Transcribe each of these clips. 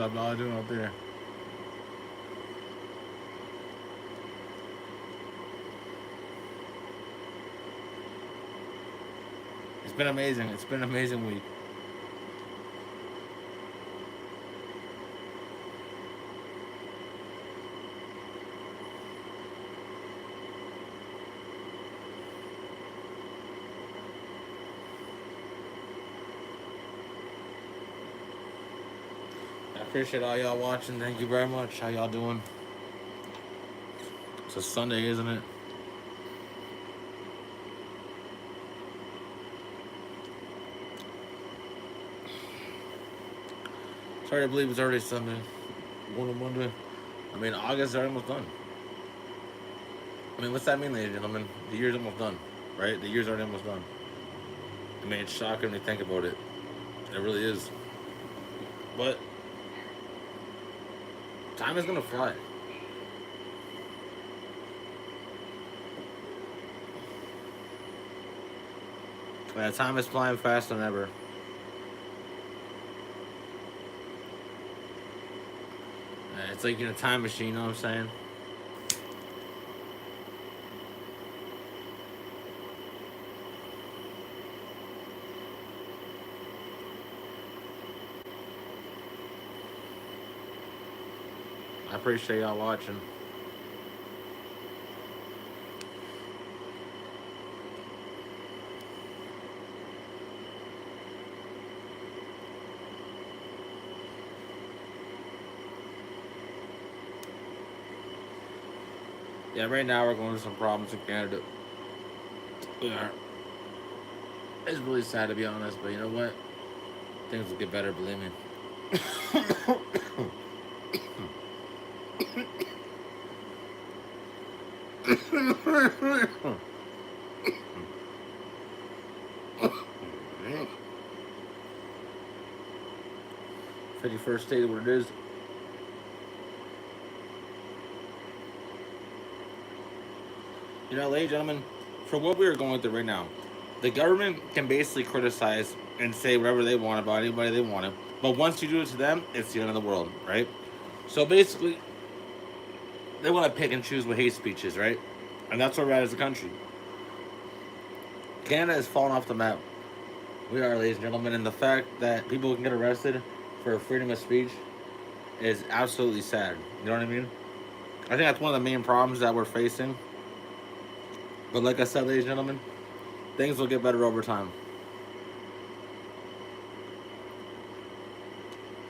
up, y'all doing up there? It's been amazing. It's been an amazing week. I appreciate all y'all watching. Thank you very much. How y'all doing? It's a Sunday, isn't it? It's hard to believe it's already Sunday. Going to Monday. I mean, August is almost done. I mean, what's that mean, ladies and gentlemen? The year's almost done, right? The year's already almost done. I mean, it's shocking to think about it. It really is. But time is gonna fly. Time is flying faster than ever. It's like in a time machine, you know what I'm saying? I appreciate y'all watching. Yeah, right now we're going through some problems in Canada. We are. It's really sad to be honest, but you know what? Things will get better, believe me. 51st state, what it is. You know, ladies and gentlemen, for what we are going through right now, the government can basically criticize and say whatever they want about anybody they want to. But once you do it to them, it's the end of the world, right? So basically, they want to pick and choose what hate speech is, right? And that's where we're at as a country. Canada has fallen off the map. We are, ladies and gentlemen, and the fact that people can get arrested for freedom of speech is absolutely sad. You know what I mean? I think that's one of the main problems that we're facing. But like I said, ladies and gentlemen, things will get better over time.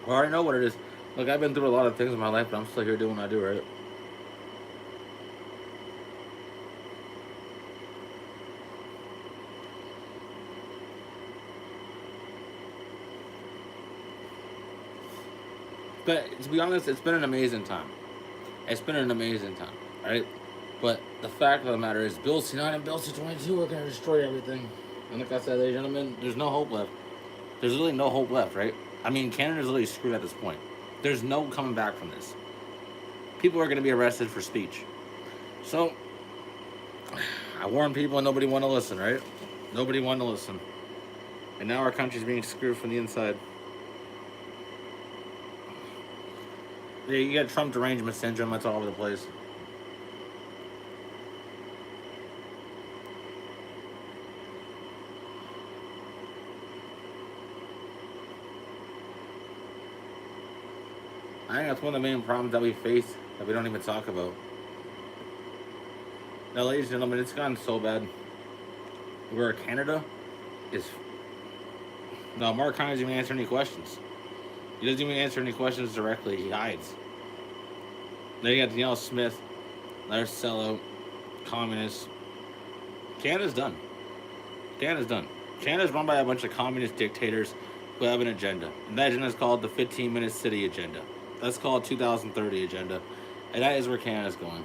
I already know what it is. Look, I've been through a lot of things in my life, but I'm still here doing what I do, right? But to be honest, it's been an amazing time. It's been an amazing time, right? But the fact of the matter is, Bill C9 and Bill C22 are going to destroy everything. And like I said, ladies and gentlemen, there's no hope left. There's really no hope left, right? I mean, Canada's literally screwed at this point. There's no coming back from this. People are going to be arrested for speech. So, I warn people and nobody wanted to listen, right? Nobody wanted to listen. And now our country's being screwed from the inside. Yeah, you got Trump derangement syndrome, that's all over the place. I think that's one of the main problems that we face that we don't even talk about. Now, ladies and gentlemen, it's gotten so bad where Canada is. No, Mark Carney doesn't even answer any questions. He doesn't even answer any questions directly. He hides. Then you got Danielle Smith, another sellout, communist. Canada's done. Canada's done. Canada's run by a bunch of communist dictators who have an agenda. And that agenda is called the 15-minute city agenda. That's called 2030 agenda. And that is where Canada's going.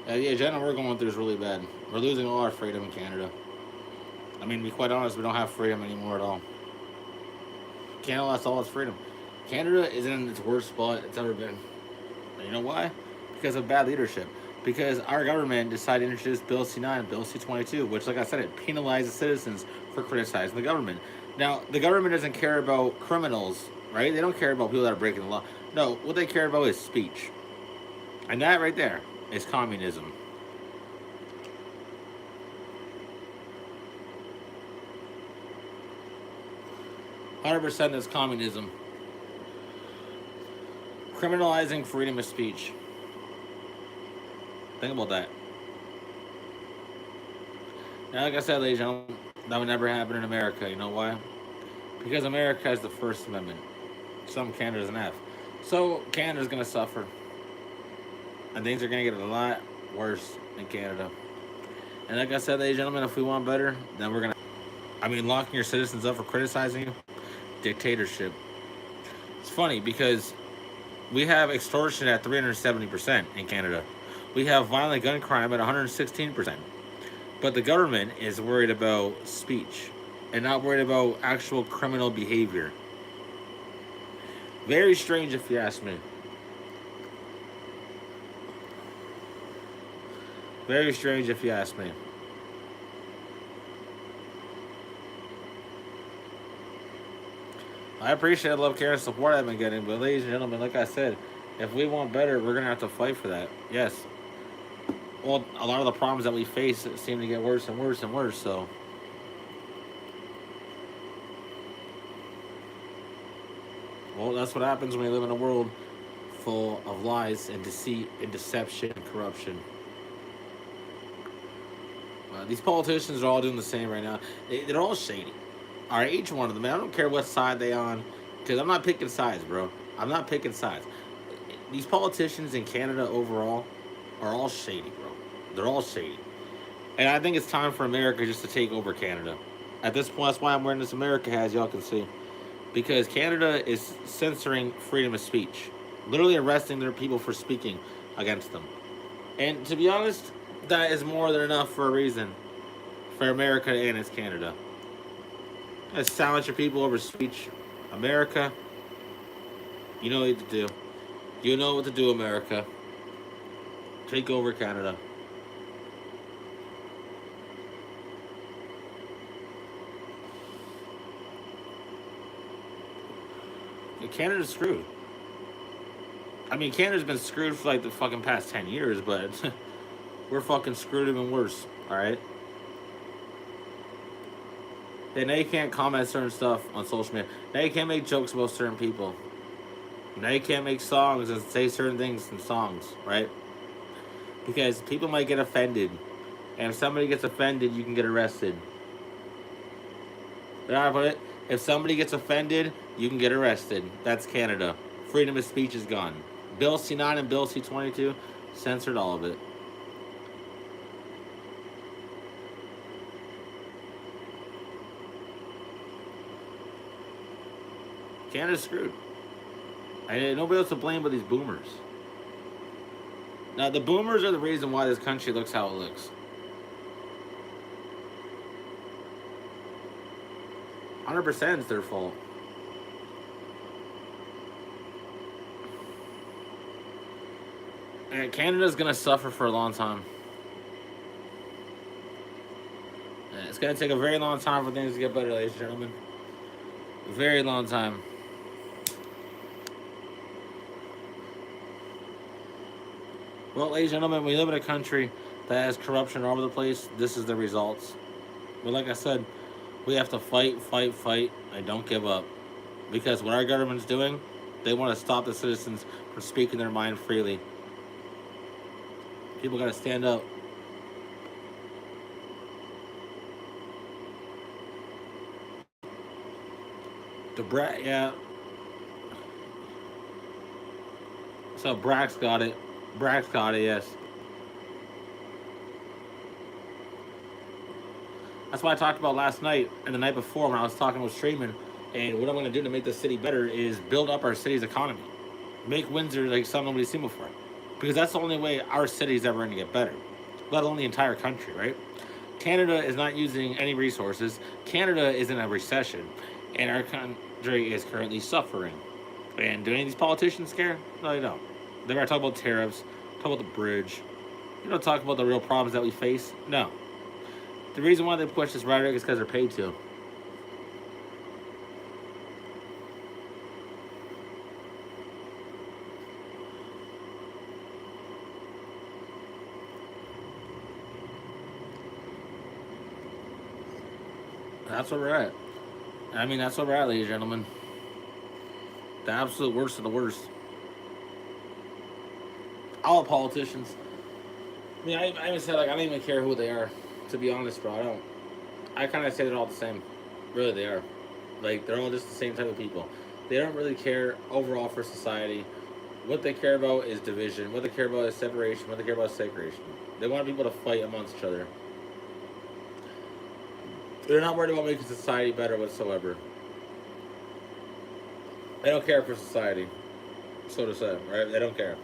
The agenda we're going through is really bad. We're losing all our freedom in Canada. I mean, to be quite honest, we don't have freedom anymore at all. Canada lost all its freedom. Canada is in its worst spot it's ever been. And you know why? Because of bad leadership. because our government decided to introduce Bill C-9 and Bill C-22, which, like I said, it penalizes citizens for criticizing the government. Now, the government doesn't care about criminals, right? They don't care about people that are breaking the law. No, what they care about is speech. And that right there is communism. %, is communism. Criminalizing freedom of speech. Think about that. Now, like I said, ladies and gentlemen, that would never happen in America. You know why? Because America has the First Amendment. Some Canada doesn't have. So Canada's going to suffer. And things are going to get a lot worse in Canada. And like I said, ladies and gentlemen, if we want better, then we're going to... I mean, locking your citizens up for criticizing you? Dictatorship. It's funny because we have extortion at 370% in Canada. We have violent gun crime at 116%. But the government is worried about speech and not worried about actual criminal behavior. Very strange, if you ask me. Very strange, if you ask me. I appreciate the love, care, and support I've been getting, but ladies and gentlemen, like I said, if we want better, we're going to have to fight for that. Yes. Well, a lot of the problems that we face seem to get worse and worse and worse, so... Well, that's what happens when you live in a world full of lies and deceit and deception and corruption. These politicians are all doing the same right now. They're all shady. All right, each one of them. I don't care what side they on, because I'm not picking sides, bro. I'm not picking sides. These politicians in Canada overall are all shady, bro. They're all shady. And I think it's time for America just to take over Canada. At this point, that's why I'm wearing this America hat, as y'all can see. Because Canada is censoring freedom of speech. Literally arresting their people for speaking against them. And to be honest, that is more than enough for a reason for America and its Canada. Let's silence your people over speech. America, you know what to do. You know what to do, America. Take over Canada. Canada's screwed. I mean, Canada's been screwed for like the fucking past 10 years, but we're fucking screwed even worse, alright? And now you can't comment certain stuff on social media. Now you can't make jokes about certain people. Now you can't make songs and say certain things in songs, right? Because people might get offended. And if somebody gets offended, you can get arrested. You know how I put it? If somebody gets offended, you can get arrested. That's Canada. Freedom of speech is gone. Bill C-9 and Bill C-22 censored all of it. Canada's screwed. And nobody else to blame but these boomers. Now, the boomers are the reason why this country looks how it looks. 100% it's their fault. And Canada's going to suffer for a long time. And it's going to take a very long time for things to get better, ladies and gentlemen. A very long time. Well, ladies and gentlemen, we live in a country that has corruption all over the place. This is the results. But like I said, we have to fight, fight, fight, and don't give up. Because what our government's doing, they want to stop the citizens from speaking their mind freely. People got to stand up. Yeah. So Brax got it. Brax got it, yes. That's what I talked about last night and the night before when I was talking with streaming. And what I'm going to do to make the city better is build up our city's economy. Make Windsor like something nobody's seen before. Because that's the only way our city's ever going to get better. Let alone the entire country, right? Canada is not using any resources. Canada is in a recession. And our country is currently suffering. And do any of these politicians care? No, they don't. They're going to talk about tariffs, talk about the bridge, You don't talk about the real problems that we face. No. The reason why they push this rhetoric is because they're paid to. That's where we're at. I mean, that's where we're at, ladies and gentlemen. The absolute worst of the worst. All the politicians. I mean, I even said, like, I don't even care who they are. To be honest, bro, I don't. I kind of say they're all the same. Really, they are. Like, they're all just the same type of people. They don't really care overall for society. What they care about is division. What they care about is separation. What they care about is segregation. They want people to fight amongst each other. They're not worried about making society better whatsoever. They don't care for society, so to say, right? They don't care.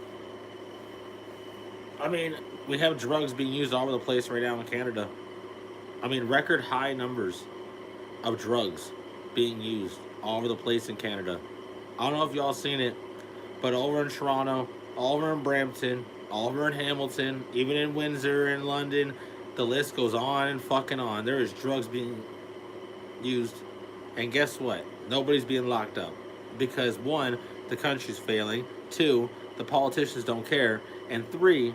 I mean, we have drugs being used all over the place right now in Canada. I mean, record high numbers of drugs being used all over the place in Canada. I don't know if y'all seen it, but over in Toronto, all over in Brampton, all over in Hamilton, even in Windsor and London, the list goes on and fucking on. There is drugs being used, and guess what? Nobody's being locked up because one, the country's failing. Two, the politicians don't care, and three,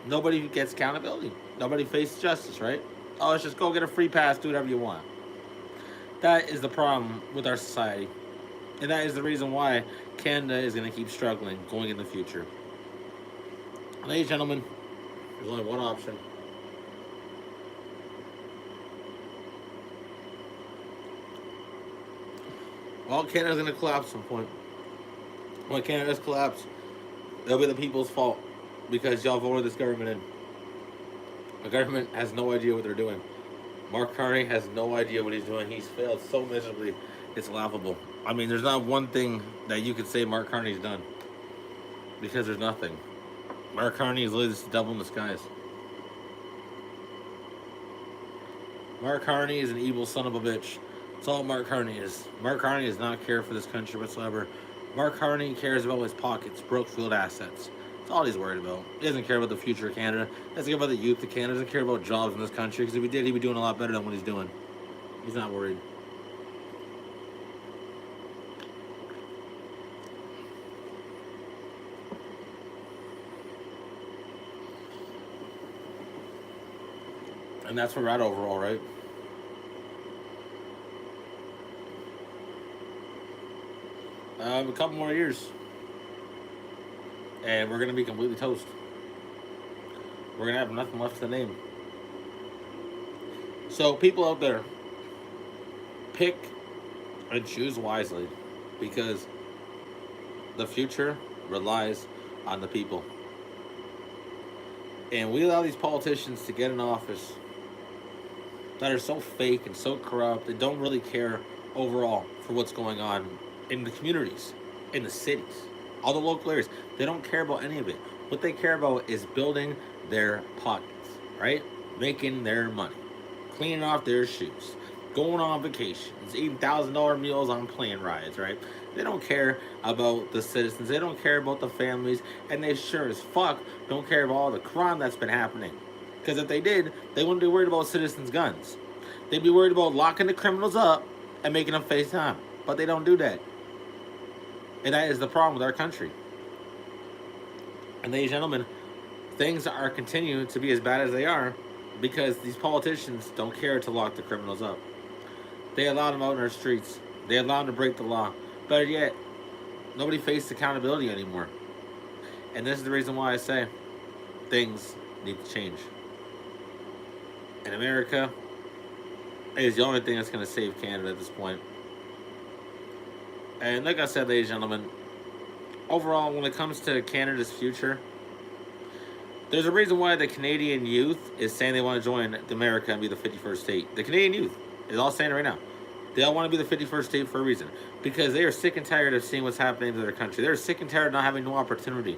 nobody gets accountability. Nobody faces justice, right? Oh, let's just go get a free pass, do whatever you want. That is the problem with our society. And that is the reason why Canada is going to keep struggling going in the future. Ladies and gentlemen, there's only one option. Well, Canada's going to collapse at some point. When Canada's collapse, it'll be the people's fault because y'all voted this government in. The government has no idea what they're doing. Mark Carney has no idea what he's doing. He's failed so miserably, it's laughable. I mean, there's not one thing that you could say Mark Carney's done because there's nothing. Mark Carney is literally the devil in disguise. Mark Carney is an evil son of a bitch. That's all Mark Carney is. Mark Carney does not care for this country whatsoever. Mark Carney cares about his pockets, Brookfield assets. That's all he's worried about. He doesn't care about the future of Canada. He doesn't care about the youth of Canada. He doesn't care about jobs in this country. Because if he did, he'd be doing a lot better than what he's doing. He's not worried. And that's where we're at overall, right? A couple more years. And we're going to be completely toast. We're going to have nothing left to name. So, people out there, pick and choose wisely because the future relies on the people. And we allow these politicians to get in office that are so fake and so corrupt. They don't really care overall for what's going on in the communities, in the cities, all the local areas. They don't care about any of it. What they care about is building their pockets, right? Making their money, cleaning off their shoes, going on vacations, eating $1,000 meals on plane rides, right? They don't care about the citizens. They don't care about the families. And they sure as fuck don't care about all the crime that's been happening. Because if they did, they wouldn't be worried about citizens' guns. They'd be worried about locking the criminals up and making them face time. But they don't do that. And that is the problem with our country. And ladies and gentlemen, things are continuing to be as bad as they are because these politicians don't care to lock the criminals up. They allow them out in our streets. They allow them to break the law. Better yet, nobody faces accountability anymore. And this is the reason why I say things need to change. And America is the only thing that's going to save Canada at this point. And like I said, ladies and gentlemen, overall, when it comes to Canada's future, there's a reason why the Canadian youth is saying they want to join America and be the 51st state. The Canadian youth is all saying it right now. They all want to be the 51st state for a reason. Because they are sick and tired of seeing what's happening to their country. They're sick and tired of not having no opportunity.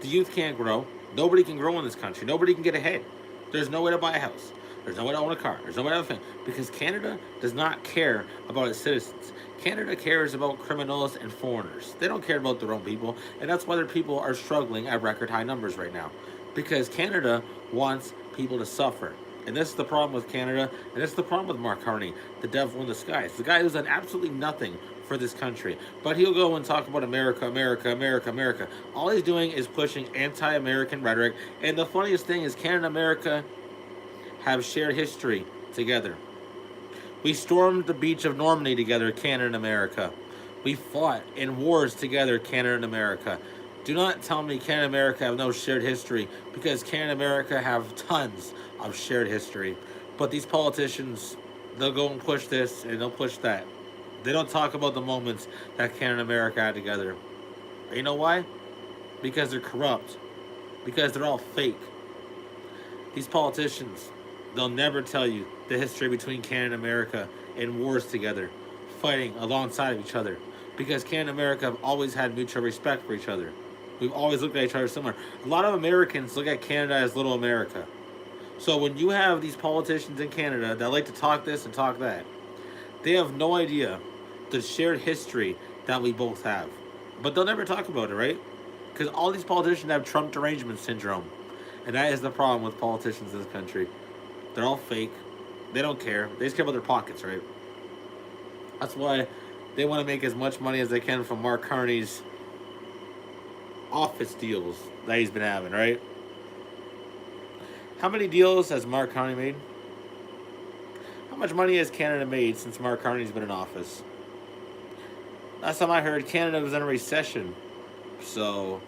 The youth can't grow. Nobody can grow in this country. Nobody can get ahead. There's no way to buy a house. There's no way to own a car. There's no way to have a family. Because Canada does not care about its citizens. Canada cares about criminals and foreigners. They don't care about their own people. And that's why their people are struggling at record high numbers right now. because Canada wants people to suffer. And this is the problem with Canada, and this is the problem with Mark Carney, the devil in the skies. The guy who's done absolutely nothing for this country. But he'll go and talk about America, America, America, America. All he's doing is pushing anti-American rhetoric. And the funniest thing is Canada and America have shared history together. We stormed the beach of Normandy together, Canada and America. We fought in wars together, Canada and America. Do not tell me Canada and America have no shared history, because Canada and America have tons of shared history. But these politicians, they'll go and push this and they'll push that. They don't talk about the moments that Canada and America had together. You know why? Because they're corrupt. Because they're all fake. These politicians, they'll never tell you the history between Canada and America in wars together, fighting alongside of each other. Because Canada and America have always had mutual respect for each other. We've always looked at each other similar. A lot of Americans look at Canada as little America. So when you have these politicians in Canada that like to talk this and talk that, they have no idea the shared history that we both have. But they'll never talk about it, right? Because all these politicians have Trump derangement syndrome. And that is the problem with politicians in this country. They're all fake. They don't care. They just care about their pockets, right? That's why they want to make as much money as they can from Mark Carney's office deals that he's been having, right? How many deals has Mark Carney made? How much money has Canada made since Mark Carney's been in office? Last time I heard, Canada was in a recession. So,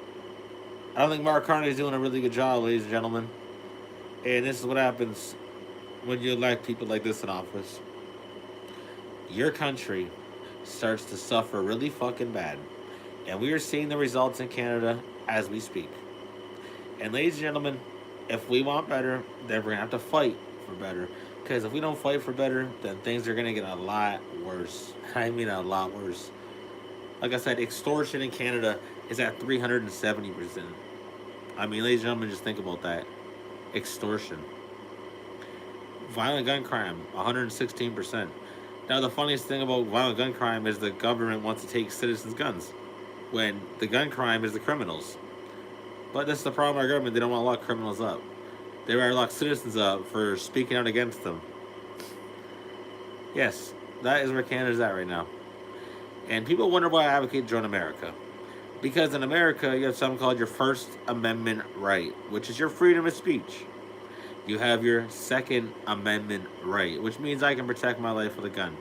I don't think Mark Carney is doing a really good job, ladies and gentlemen. And this is what happens when you elect people like this in office. Your country starts to suffer really fucking bad. And we are seeing the results in Canada as we speak. And ladies and gentlemen, if we want better, then we're going to have to fight for better. Because if we don't fight for better, then things are going to get a lot worse. I mean a lot worse. Like I said, extortion in Canada is at 370%. I mean, ladies and gentlemen, just think about that. Extortion. Violent gun crime, 116%. Now, the funniest thing about violent gun crime is the government wants to take citizens' guns, when the gun crime is the criminals. But that's the problem with our government. They don't want to lock criminals up. They rather lock citizens up for speaking out against them. Yes, that is where Canada's at right now. And people wonder why I advocate join America. Because in America, you have something called your First Amendment right, which is your freedom of speech. You have your Second Amendment right, which means I can protect my life with a gun.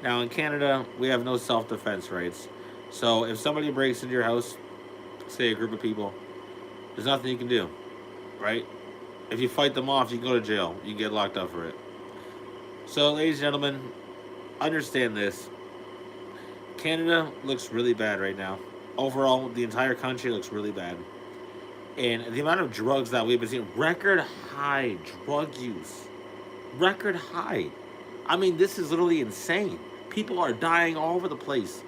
Now, in Canada, we have no self-defense rights. So if somebody breaks into your house, say a group of people, there's nothing you can do, right? If you fight them off, you can go to jail. You get locked up for it. So, ladies and gentlemen, understand this. Canada looks really bad right now. Overall, the entire country looks really bad. And the amount of drugs that we've been seeing, record high drug use. Record high. I mean, this is literally insane. People are dying all over the place.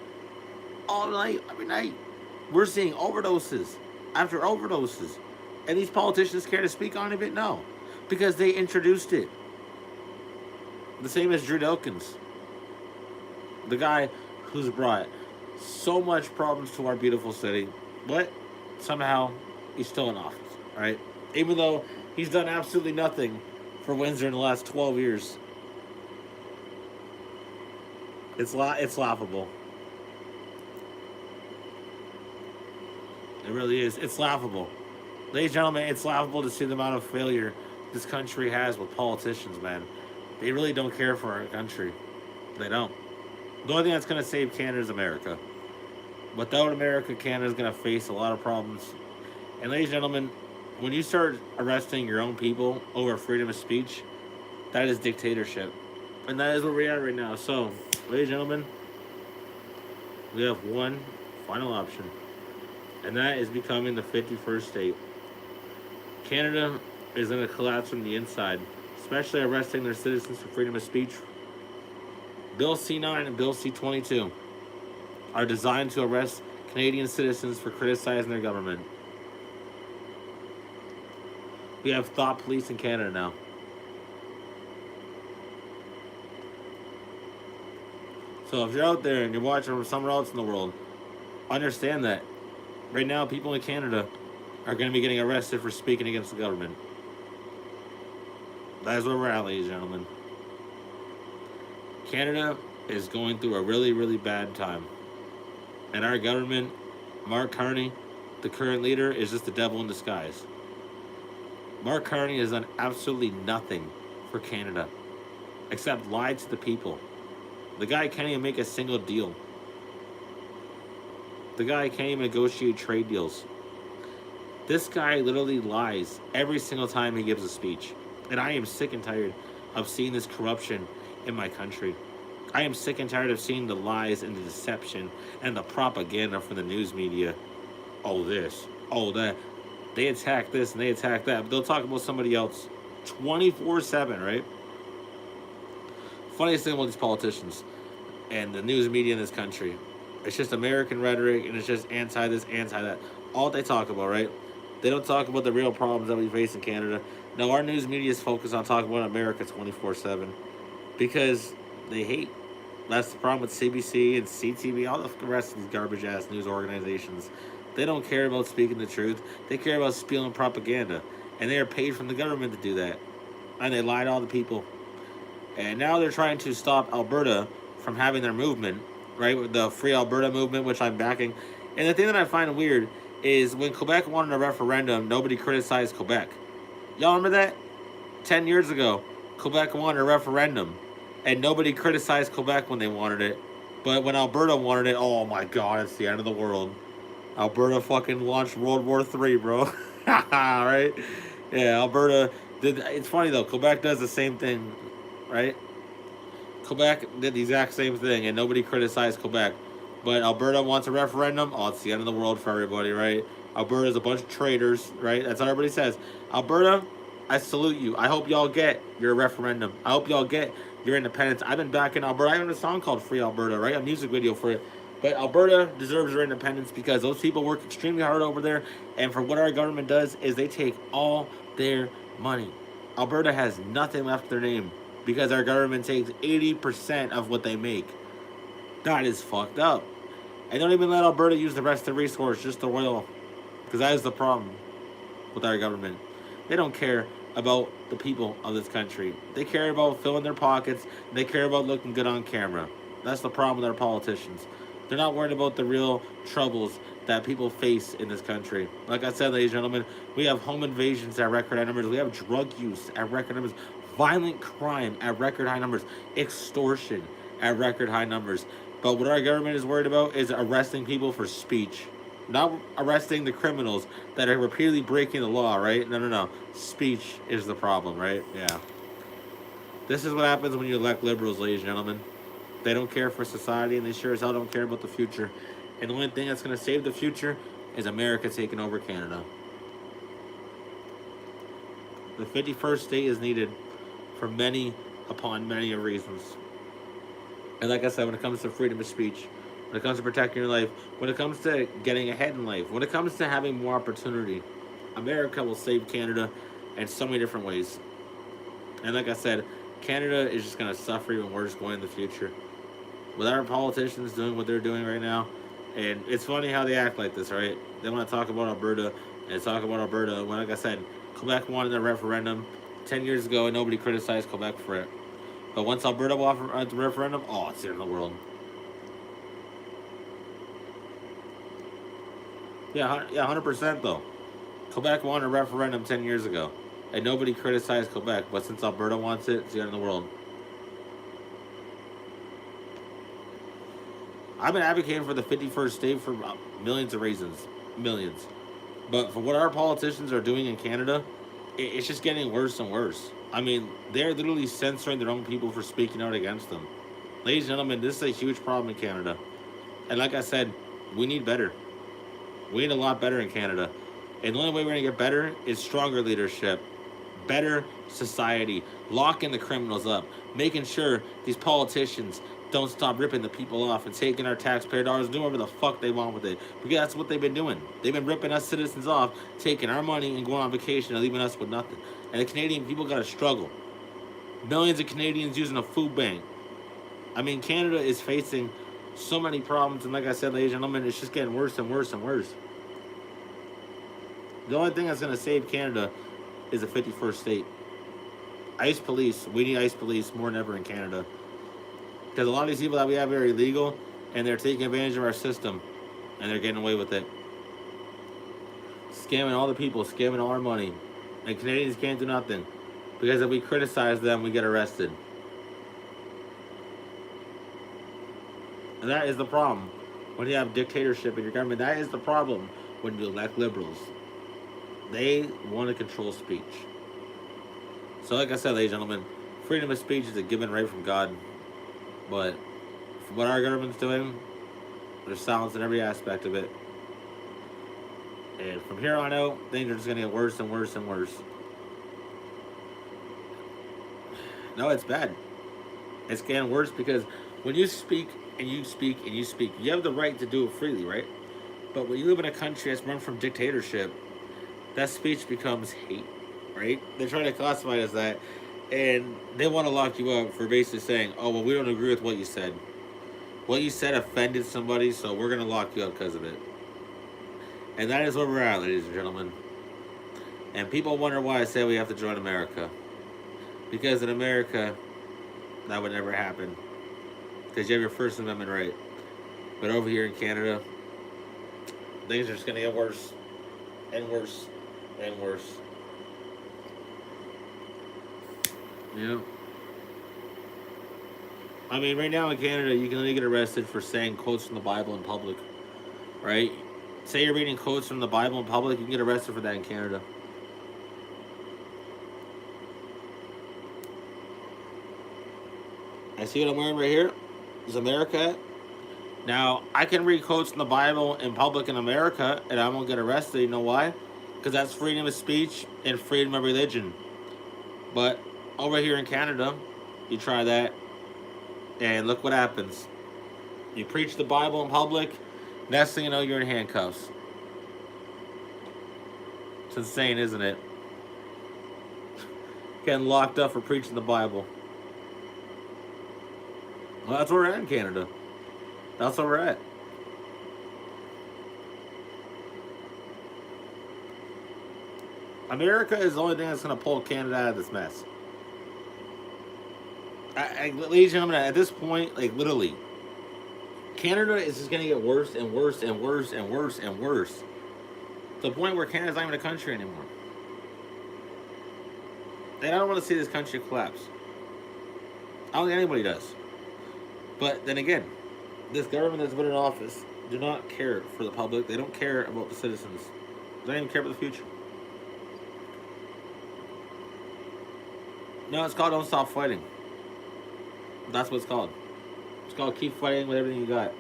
All night, every night. We're seeing overdoses after overdoses. And these politicians care to speak on it? No. Because they introduced it. The same as Drew Dawkins. The guy who's brought so much problems to our beautiful city. But somehow he's still in office, right? Even though he's done absolutely nothing for Windsor in the last 12 years. It's laughable. It really is. It's laughable. Ladies and gentlemen, it's laughable to see the amount of failure this country has with politicians, man. They really don't care for our country. They don't. The only thing that's going to save Canada is America. Without America, Canada's going to face a lot of problems. And ladies and gentlemen, when you start arresting your own people over freedom of speech, that is dictatorship. And that is where we're at right now. So, ladies and gentlemen, we have one final option. And that is becoming the 51st state. Canada is going to collapse from the inside, especially arresting their citizens for freedom of speech. Bill C-9 and Bill C-22 are designed to arrest Canadian citizens for criticizing their government. We have thought police in Canada now. So if you're out there and you're watching from somewhere else in the world, understand that right now people in Canada are going to be getting arrested for speaking against the government. That is where we're at, ladies and gentlemen. Canada is going through a really, really bad time. And our government, Mark Carney, the current leader, is just the devil in disguise. Mark Carney has done absolutely nothing for Canada except lie to the people. The guy can't even make a single deal. The guy can't even negotiate trade deals. This guy literally lies every single time he gives a speech. And I am sick and tired of seeing this corruption in my country. I am sick and tired of seeing the lies and the deception and the propaganda from the news media. Oh, this, oh, that. They attack this and they attack that. But they'll talk about somebody else 24/7, right? Funniest thing about these politicians and the news media in this country, it's just American rhetoric and it's just anti this, anti that. All they talk about, right? They don't talk about the real problems that we face in Canada. No, our news media is focused on talking about America 24/7 because they hate. That's the problem with CBC and CTV, all the rest of these garbage ass news organizations. They don't care about speaking the truth. They care about spewing propaganda. And they are paid from the government to do that. And they lie to all the people. And now they're trying to stop Alberta from having their movement, right? With the Free Alberta movement, which I'm backing. And the thing that I find weird is when Quebec wanted a referendum, nobody criticized Quebec. Y'all remember that? 10 years ago, Quebec wanted a referendum. And nobody criticized Quebec when they wanted it. But when Alberta wanted it, oh my god, it's the end of the world. Alberta fucking launched World War III, bro. Right? Yeah, Alberta did. It's funny though, Quebec does the same thing, right? Quebec did the exact same thing and nobody criticized Quebec. But Alberta wants a referendum. Oh, it's the end of the world for everybody, right? Alberta's a bunch of traitors, right? That's what everybody says. Alberta, I salute you. I hope y'all get your referendum. I hope y'all get your independence. I've been back in Alberta. I have a song called Free Alberta, right? A music video for it. But Alberta deserves their independence because those people work extremely hard over there. And for what our government does is they take all their money. Alberta has nothing left their name because our government takes 80% of what they make. That is fucked up. And don't even let Alberta use the rest of the resource, just the oil. Because that is the problem with our government. They don't care about the people of this country. They care about filling their pockets. They care about looking good on camera. That's the problem with our politicians. They're not worried about the real troubles that people face in this country. Like I said, ladies and gentlemen, we have home invasions at record high numbers. We have drug use at record numbers. Violent crime at record high numbers. Extortion at record high numbers. But what our government is worried about is arresting people for speech. Not arresting the criminals that are repeatedly breaking the law, right? No. Speech is the problem, right? Yeah. This is what happens when you elect liberals, ladies and gentlemen. They don't care for society, and they sure as hell don't care about the future. And the only thing that's going to save the future is America taking over Canada. The 51st state is needed for many upon many reasons. And like I said, when it comes to freedom of speech, when it comes to protecting your life, when it comes to getting ahead in life, when it comes to having more opportunity, America will save Canada in so many different ways. And like I said, Canada is just going to suffer even worse going in the future. With our politicians doing what they're doing right now, and it's funny how they act like this, right? They want to talk about Alberta and talk about Alberta when, like I said, Quebec wanted a referendum 10 years ago and nobody criticized Quebec for it. But once Alberta won the referendum, oh, it's the end of the world. Yeah, 100% though. Quebec won a referendum 10 years ago and nobody criticized Quebec, but since Alberta wants it, it's the end of the world. I've been advocating for the 51st state for millions of reasons. Millions. But for what our politicians are doing in Canada, it's just getting worse and worse. I mean, they're literally censoring their own people for speaking out against them. Ladies and gentlemen, this is a huge problem in Canada. And like I said, we need better. We need a lot better in Canada. And the only way we're going to get better is stronger leadership, better society, locking the criminals up, making sure these politicians don't stop ripping the people off and taking our taxpayer dollars, doing whatever the fuck they want with it. Because that's what they've been doing. They've been ripping us citizens off, taking our money and going on vacation and leaving us with nothing. And the Canadian people got to struggle. Millions of Canadians using a food bank. I mean, Canada is facing so many problems. And like I said, ladies and gentlemen, it's just getting worse and worse and worse. The only thing that's going to save Canada is a 51st state. ICE police. We need ICE police more than ever in Canada. Because a lot of these people that we have are illegal, and they're taking advantage of our system, and they're getting away with it. Scamming all the people, scamming all our money. And Canadians can't do nothing. Because if we criticize them, we get arrested. And that is the problem. When you have dictatorship in your government, that is the problem when you elect liberals. They want to control speech. So like I said, ladies and gentlemen, freedom of speech is a given right from God. But for what our government's doing, there's silence in every aspect of it. And from here on out, things are just going to get worse and worse and worse. No, it's bad. It's getting worse because when you speak and you speak and you speak, you have the right to do it freely, right? But when you live in a country that's run from dictatorship, that speech becomes hate, right? They're trying to classify it as that, and they want to lock you up for basically saying, oh, well, we don't agree with what you said. What you said offended somebody, so we're going to lock you up because of it. And that is where we're at, ladies and gentlemen. And people wonder why I say we have to join America. Because in America, that would never happen. Because you have your First Amendment right. But over here in Canada, things are just going to get worse and worse and worse. Yeah. I mean, right now in Canada, you can only get arrested for saying quotes from the Bible in public. Right? Say you're reading quotes from the Bible in public, you can get arrested for that in Canada. I see what I'm wearing right here. Is America. Now, I can read quotes from the Bible in public in America, and I won't get arrested. You know why? Because that's freedom of speech and freedom of religion. But over here in Canada, you try that, and look what happens. You preach the Bible in public, next thing you know, you're in handcuffs. It's insane, isn't it? Getting locked up for preaching the Bible. Well, that's where we're at in Canada. That's where we're at. America is the only thing that's going to pull Canada out of this mess. Ladies and gentlemen, at this point, like literally, Canada is just going to get worse and worse and worse and worse and worse. To the point where Canada's not even a country anymore. And I don't want to see this country collapse. I don't think anybody does. But then again, this government that's been in office do not care for the public. They don't care about the citizens. They don't even care about the future. No, it's called Don't Stop Fighting. That's what it's called. It's called Keep Fighting with Everything You Got.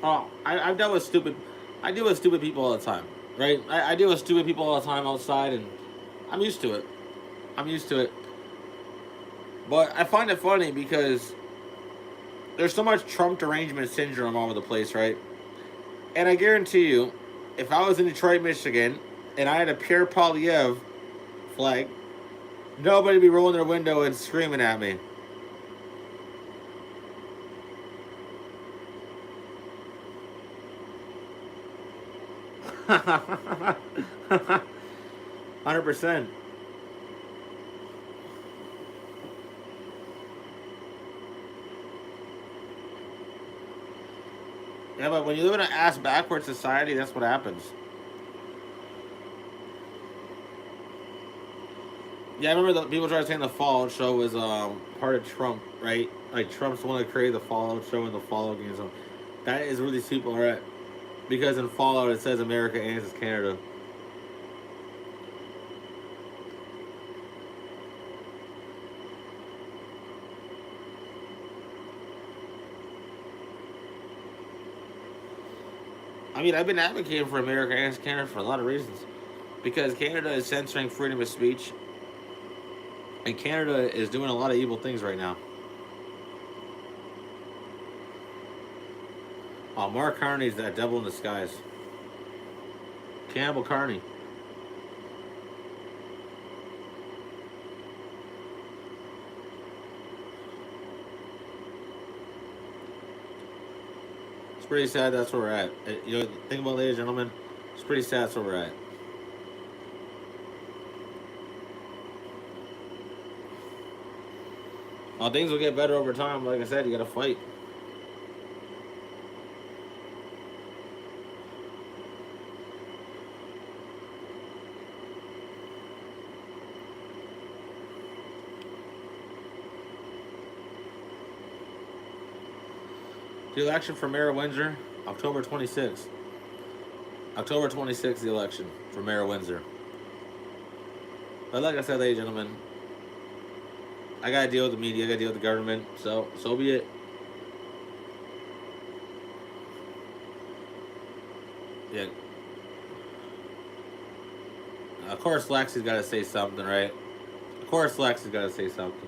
Oh, I've dealt with stupid... I deal with stupid people all the time, right? I deal with stupid people all the time outside, and I'm used to it. I'm used to it. But I find it funny because there's so much Trump derangement syndrome all over the place, right? And I guarantee you, if I was in Detroit, Michigan, and I had a Pierre Poilievre flag, nobody would be rolling their window and screaming at me. %. Yeah, but when you live in an ass backward society, that's what happens. Yeah, I remember the people trying to say the Fallout show was part of Trump, right? Like Trump's the one that created the Fallout show and the Fallout games. So that is where these people are at. Because in Fallout it says America and it says Canada. I mean, I've been advocating for America and Canada for a lot of reasons. Because Canada is censoring freedom of speech. And Canada is doing a lot of evil things right now. Oh, Mark Carney's that devil in disguise. Cannibal Carney. pretty sad that's where we're at. You know, think about it, ladies and gentlemen, it's pretty sad that's where we're at. Things will get better over time. Like I said, you got to fight. The election for Mayor of Windsor, October 26th. October 26th, the election for Mayor of Windsor. But like I said, ladies and gentlemen, I gotta deal with the media, I gotta deal with the government, so be it. Yeah. Of course Lexi's gotta say something, right? Of course Lexi's gotta say something.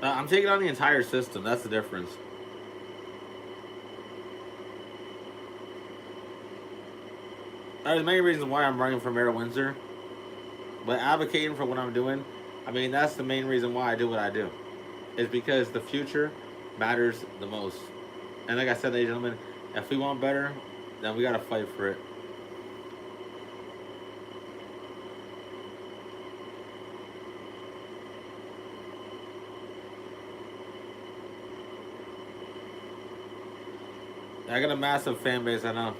I'm taking on the entire system, that's the difference. There's many reasons why I'm running for Mayor of Windsor, but advocating for what I'm doing, I mean, that's the main reason why I do what I do. Is because the future matters the most. And like I said, ladies and gentlemen, if we want better, then we gotta fight for it. I got a massive fan base, I know.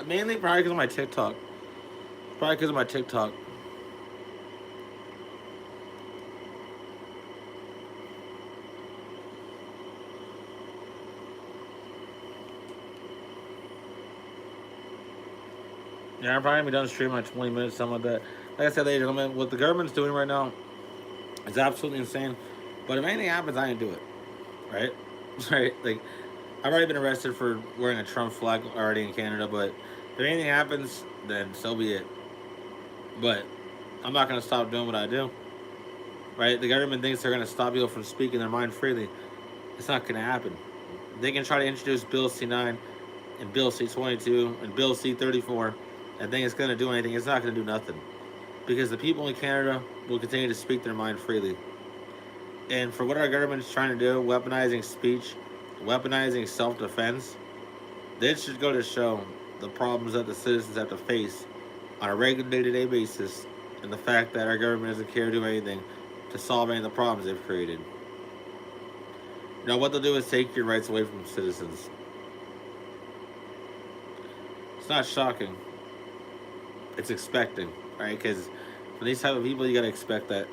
Mainly probably because of my TikTok. Probably because of my TikTok. Yeah, I'm probably done streaming like 20 minutes, something like that. Like I said, ladies and gentlemen, what the government's doing right now is absolutely insane. But if anything happens, I didn't do it. Right? Right? Like, I've already been arrested for wearing a Trump flag already in Canada, but if anything happens, then so be it. But I'm not going to stop doing what I do. Right? The government thinks they're going to stop people from speaking their mind freely. It's not going to happen. They can try to introduce Bill C9 and Bill C22 and Bill C34 and think it's going to do anything. It's not going to do nothing. Because the people in Canada will continue to speak their mind freely. And for what our government is trying to do, weaponizing speech, weaponizing self-defense, this should go to show the problems that the citizens have to face on a regular day-to-day basis, and the fact that our government doesn't care to do anything to solve any of the problems they've created. Now, what they'll do is take your rights away from citizens. It's not shocking. It's expecting, right? Because for these type of people, you gotta expect that.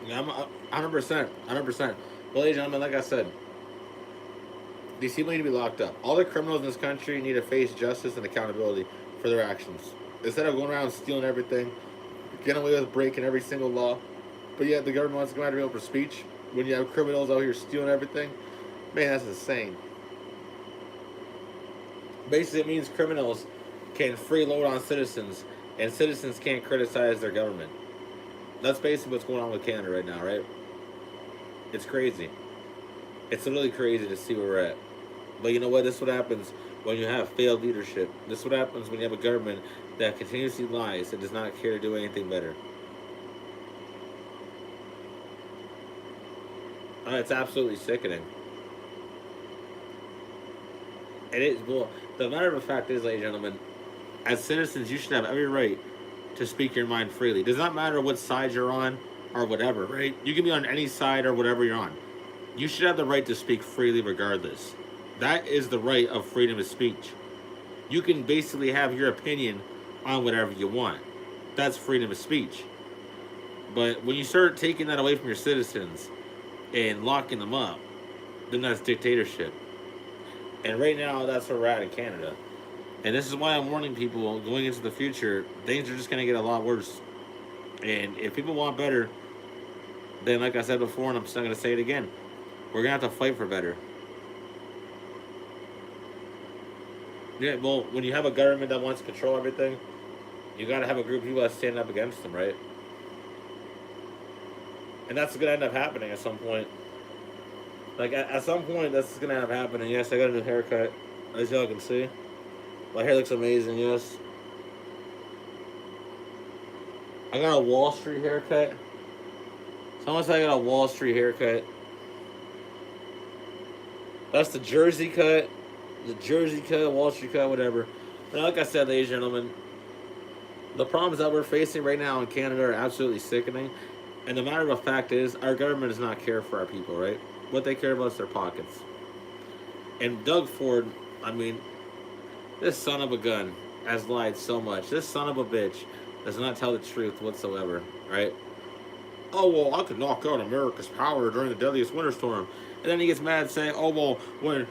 Yeah, I'm 100%, 100%. Well, ladies and gentlemen, like I said, these people need to be locked up. All the criminals in this country need to face justice and accountability for their actions. Instead of going around stealing everything, getting away with breaking every single law, but yet the government wants to come out of for speech when you have criminals out here stealing everything, man, that's insane. Basically, it means criminals can freeload on citizens, and citizens can't criticize their government. That's basically what's going on with Canada right now, right? It's crazy. It's literally crazy to see where we're at. But you know what? This is what happens when you have failed leadership. This is what happens when you have a government that continuously lies and does not care to do anything better. It's absolutely sickening. It is. Well, the matter of fact is, ladies and gentlemen, as citizens, you should have every right to speak your mind freely. It does not matter what side you're on or whatever, right? You can be on any side or whatever you're on. You should have the right to speak freely regardless. That is the right of freedom of speech. You can basically have your opinion on whatever you want. That's freedom of speech. But when you start taking that away from your citizens and locking them up, then that's dictatorship. And right now, that's where we're at in Canada. And this is why I'm warning people going into the future, things are just going to get a lot worse. And if people want better, then like I said before, and I'm still going to say it again, We're gonna have to fight for better. Yeah, well, when you have a government that wants to control everything, you gotta have a group of people that stand up against them, right? And that's gonna end up happening at some point. Like at some point, that's gonna end up happening. Yes, I got a new haircut, as y'all can see. My hair looks amazing. Yes, I got a Wall Street haircut. Someone said I got a Wall Street haircut. That's the Jersey cut, Wall Street cut, whatever. But like I said, ladies and gentlemen, the problems that we're facing right now in Canada are absolutely sickening. And the matter of fact is, our government does not care for our people, right? What they care about is their pockets. And Doug Ford, I mean, this son of a gun has lied so much. This son of a bitch does not tell the truth whatsoever, right? Oh, well, I could knock out America's power during the deadliest winter storm. And then he gets mad saying, oh, well, when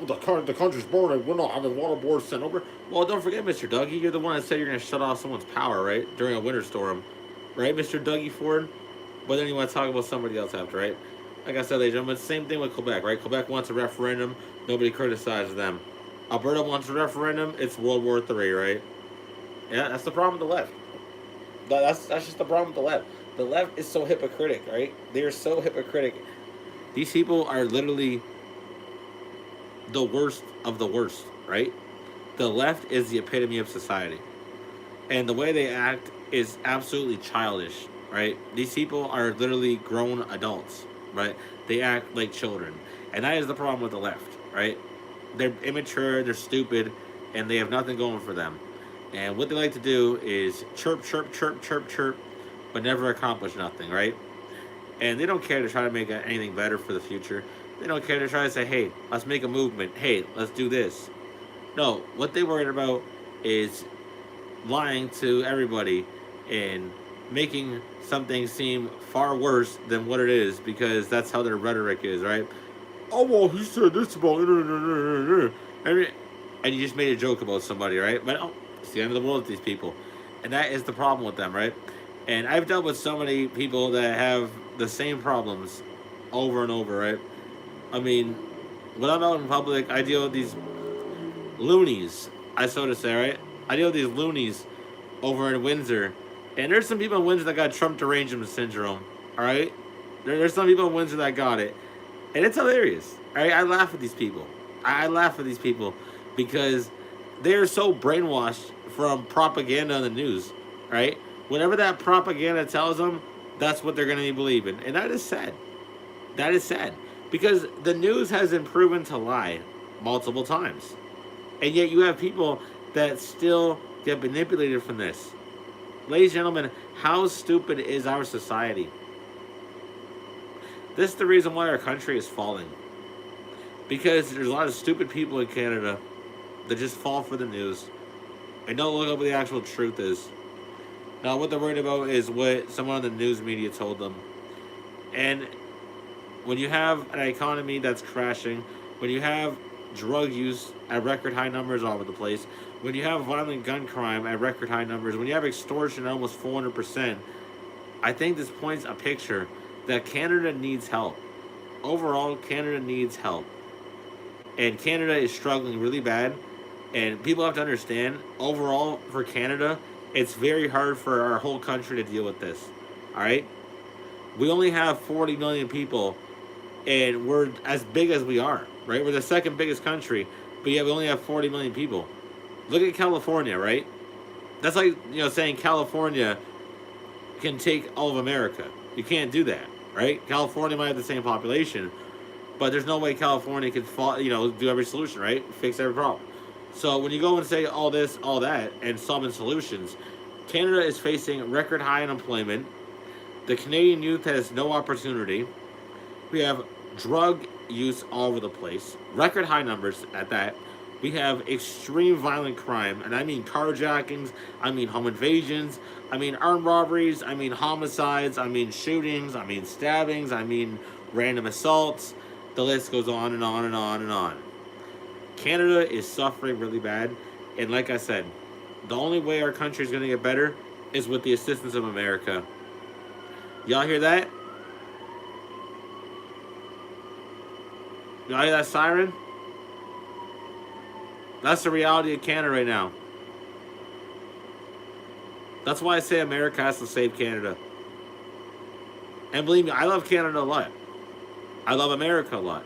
the country's burning, we're not having water boards sent over. Well, don't forget, Mr. Dougie, you're the one that said you're going to shut off someone's power, right, during a winter storm. Right, Mr. Dougie Ford? But then you want to talk about somebody else after, right? Like I said, ladies and gentlemen, same thing with Quebec, right? Quebec wants a referendum. Nobody criticizes them. Alberta wants a referendum. It's World War III, right? Yeah, that's the problem with the left. That's just the problem with the left. The left is so hypocritic, right? They are so hypocritic. These people are literally the worst of the worst, right? The left is the epitome of society. And the way they act is absolutely childish, right? These people are literally grown adults, right? They act like children. And that is the problem with the left, right? They're immature, they're stupid, and they have nothing going for them. And what they like to do is chirp, chirp, chirp, chirp, chirp, but never accomplish nothing, right? And they don't care to try to make anything better for the future. They don't care to try to say, hey, let's make a movement. Hey, let's do this. No, what they worried about is lying to everybody and making something seem far worse than what it is, because that's how their rhetoric is, right? Oh, well, he said this about and you just made a joke about somebody, right? But oh, it's the end of the world with these people. And that is the problem with them, right? And I've dealt with so many people that have the same problems over and over, right? I mean, when I'm out in public, I deal with these loonies, I so to say, right? I deal with these loonies over in Windsor. And there's some people in Windsor that got Trump derangement syndrome, all right? There's some people in Windsor that got it. And it's hilarious, all right? I laugh at these people. I laugh at these people because they're so brainwashed from propaganda on the news, right? Whatever that propaganda tells them, that's what they're going to be believing. And that is sad. That is sad. Because the news has been proven to lie multiple times. And yet you have people that still get manipulated from this. Ladies and gentlemen, how stupid is our society? This is the reason why our country is falling. Because there's a lot of stupid people in Canada that just fall for the news and don't look up what the actual truth is. Now, what they're worried about is what someone on the news media told them. And when you have an economy that's crashing, when you have drug use at record high numbers all over the place, when you have violent gun crime at record high numbers, when you have extortion at almost 400%, I think this points a picture that Canada needs help. Overall, Canada needs help. And Canada is struggling really bad. And people have to understand, overall, for Canada, it's very hard for our whole country to deal with this. All right? We only have 40 million people, and we're as big as we are, right? We're the second biggest country, but yet we only have 40 million people. Look at California, right? That's like, saying California can take all of America. You can't do that, right? California might have the same population, but there's no way California can do every solution, right? Fix every problem. So when you go and say all this, all that, and solving solutions, Canada is facing record high unemployment. The Canadian youth has no opportunity. We have drug use all over the place. Record high numbers at that. We have extreme violent crime, and I mean carjackings, I mean home invasions, I mean armed robberies, I mean homicides, I mean shootings, I mean stabbings, I mean random assaults. The list goes on and on and on and on. Canada is suffering really bad, and like I said, the only way our country is going to get better is with the assistance of America. Y'all hear that? You hear that siren? That's the reality of Canada right now. That's why I say America has to save Canada. And believe me, I love Canada a lot. I love America a lot.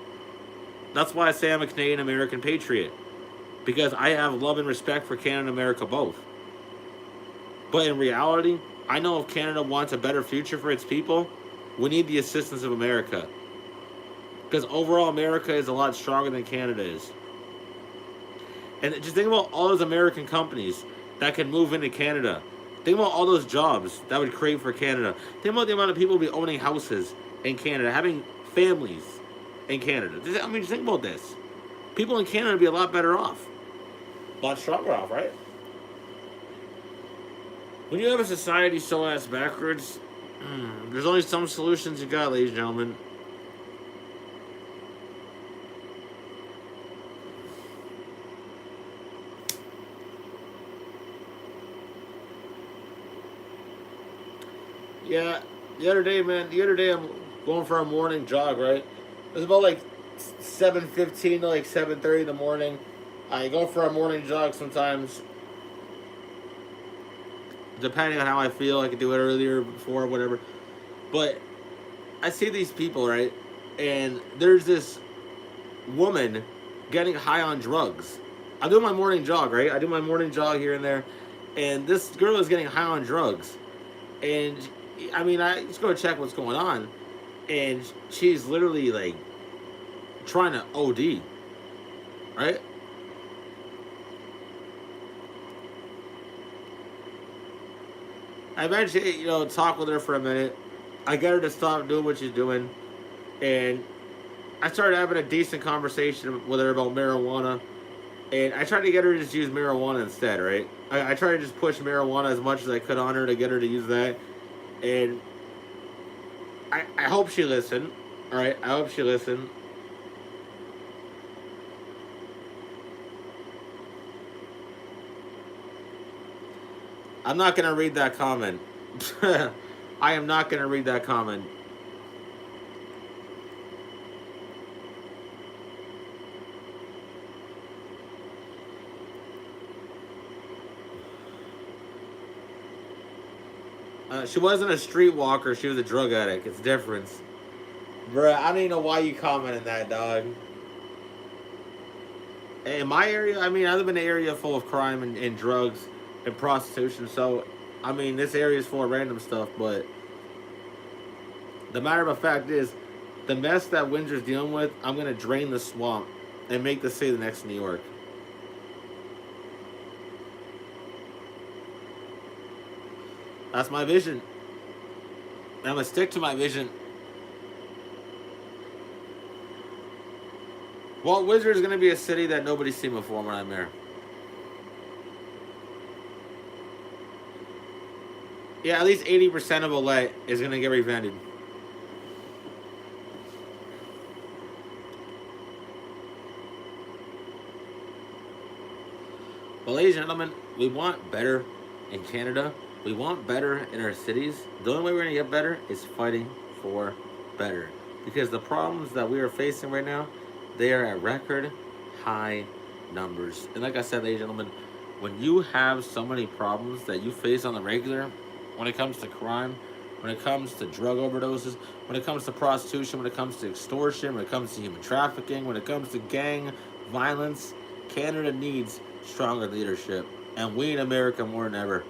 That's why I say I'm a Canadian American patriot. Because I have love and respect for Canada and America both. But in reality, I know if Canada wants a better future for its people, we need the assistance of America. Because overall, America is a lot stronger than Canada is. And just think about all those American companies that can move into Canada. Think about all those jobs that would create for Canada. Think about the amount of people who be owning houses in Canada, having families in Canada. I mean, just think about this. People in Canada would be a lot better off. A lot stronger off, right? When you have a society so ass backwards, there's only some solutions you got, ladies and gentlemen. Yeah, the other day, man. The other day, I'm going for a morning jog. Right, it was about like 7:15 to like 7:30 in the morning. I go for a morning jog sometimes, depending on how I feel. I could do it earlier, before, whatever. But I see these people, right, and there's this woman getting high on drugs. I do my morning jog, right? I do my morning jog here and there, and this girl is getting high on drugs, and I mean, I just go check what's going on, and she's literally like trying to OD, right? I eventually, talk with her for a minute. I get her to stop doing what she's doing, and I started having a decent conversation with her about marijuana, and I tried to get her to just use marijuana instead, right? I tried to just push marijuana as much as I could on her to get her to use that, and I hope she listened, all right? I hope she listened. I'm not going to read that comment. I am not going to read that comment. She wasn't a streetwalker. She was a drug addict. It's different. Bruh, I don't even know why you commented that, dog. In my area, I mean, I live in an area full of crime and drugs and prostitution. So, I mean, this area is full of random stuff. But the matter of fact is, the mess that Windsor's dealing with, I'm going to drain the swamp and make the city the next New York. That's my vision. And I'm going to stick to my vision. Well, Windsor is going to be a city that nobody's seen before when I'm there. Yeah, at least 80% of Olay is going to get revented. Well, ladies and gentlemen, we want better in Canada. We want better in our cities. The only way we're going to get better is fighting for better. Because the problems that we are facing right now, they are at record high numbers. And like I said, ladies and gentlemen, when you have so many problems that you face on the regular, when it comes to crime, when it comes to drug overdoses, when it comes to prostitution, when it comes to extortion, when it comes to human trafficking, when it comes to gang violence, Canada needs stronger leadership. And we in America more than ever.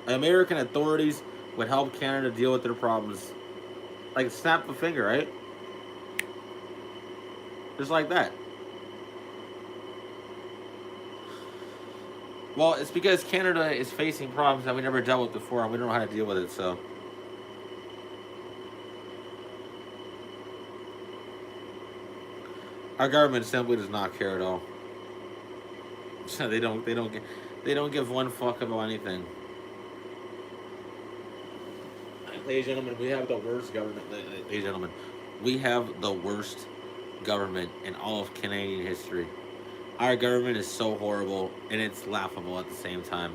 American authorities would help Canada deal with their problems. Like snap a finger, right? Just like that. Well, it's because Canada is facing problems that we never dealt with before, and we don't know how to deal with it, so. Our government simply does not care at all. They don't give one fuck about anything. Ladies and gentlemen, we have the worst government. Ladies and gentlemen, we have the worst government in all of Canadian history. Our government is so horrible and it's laughable at the same time.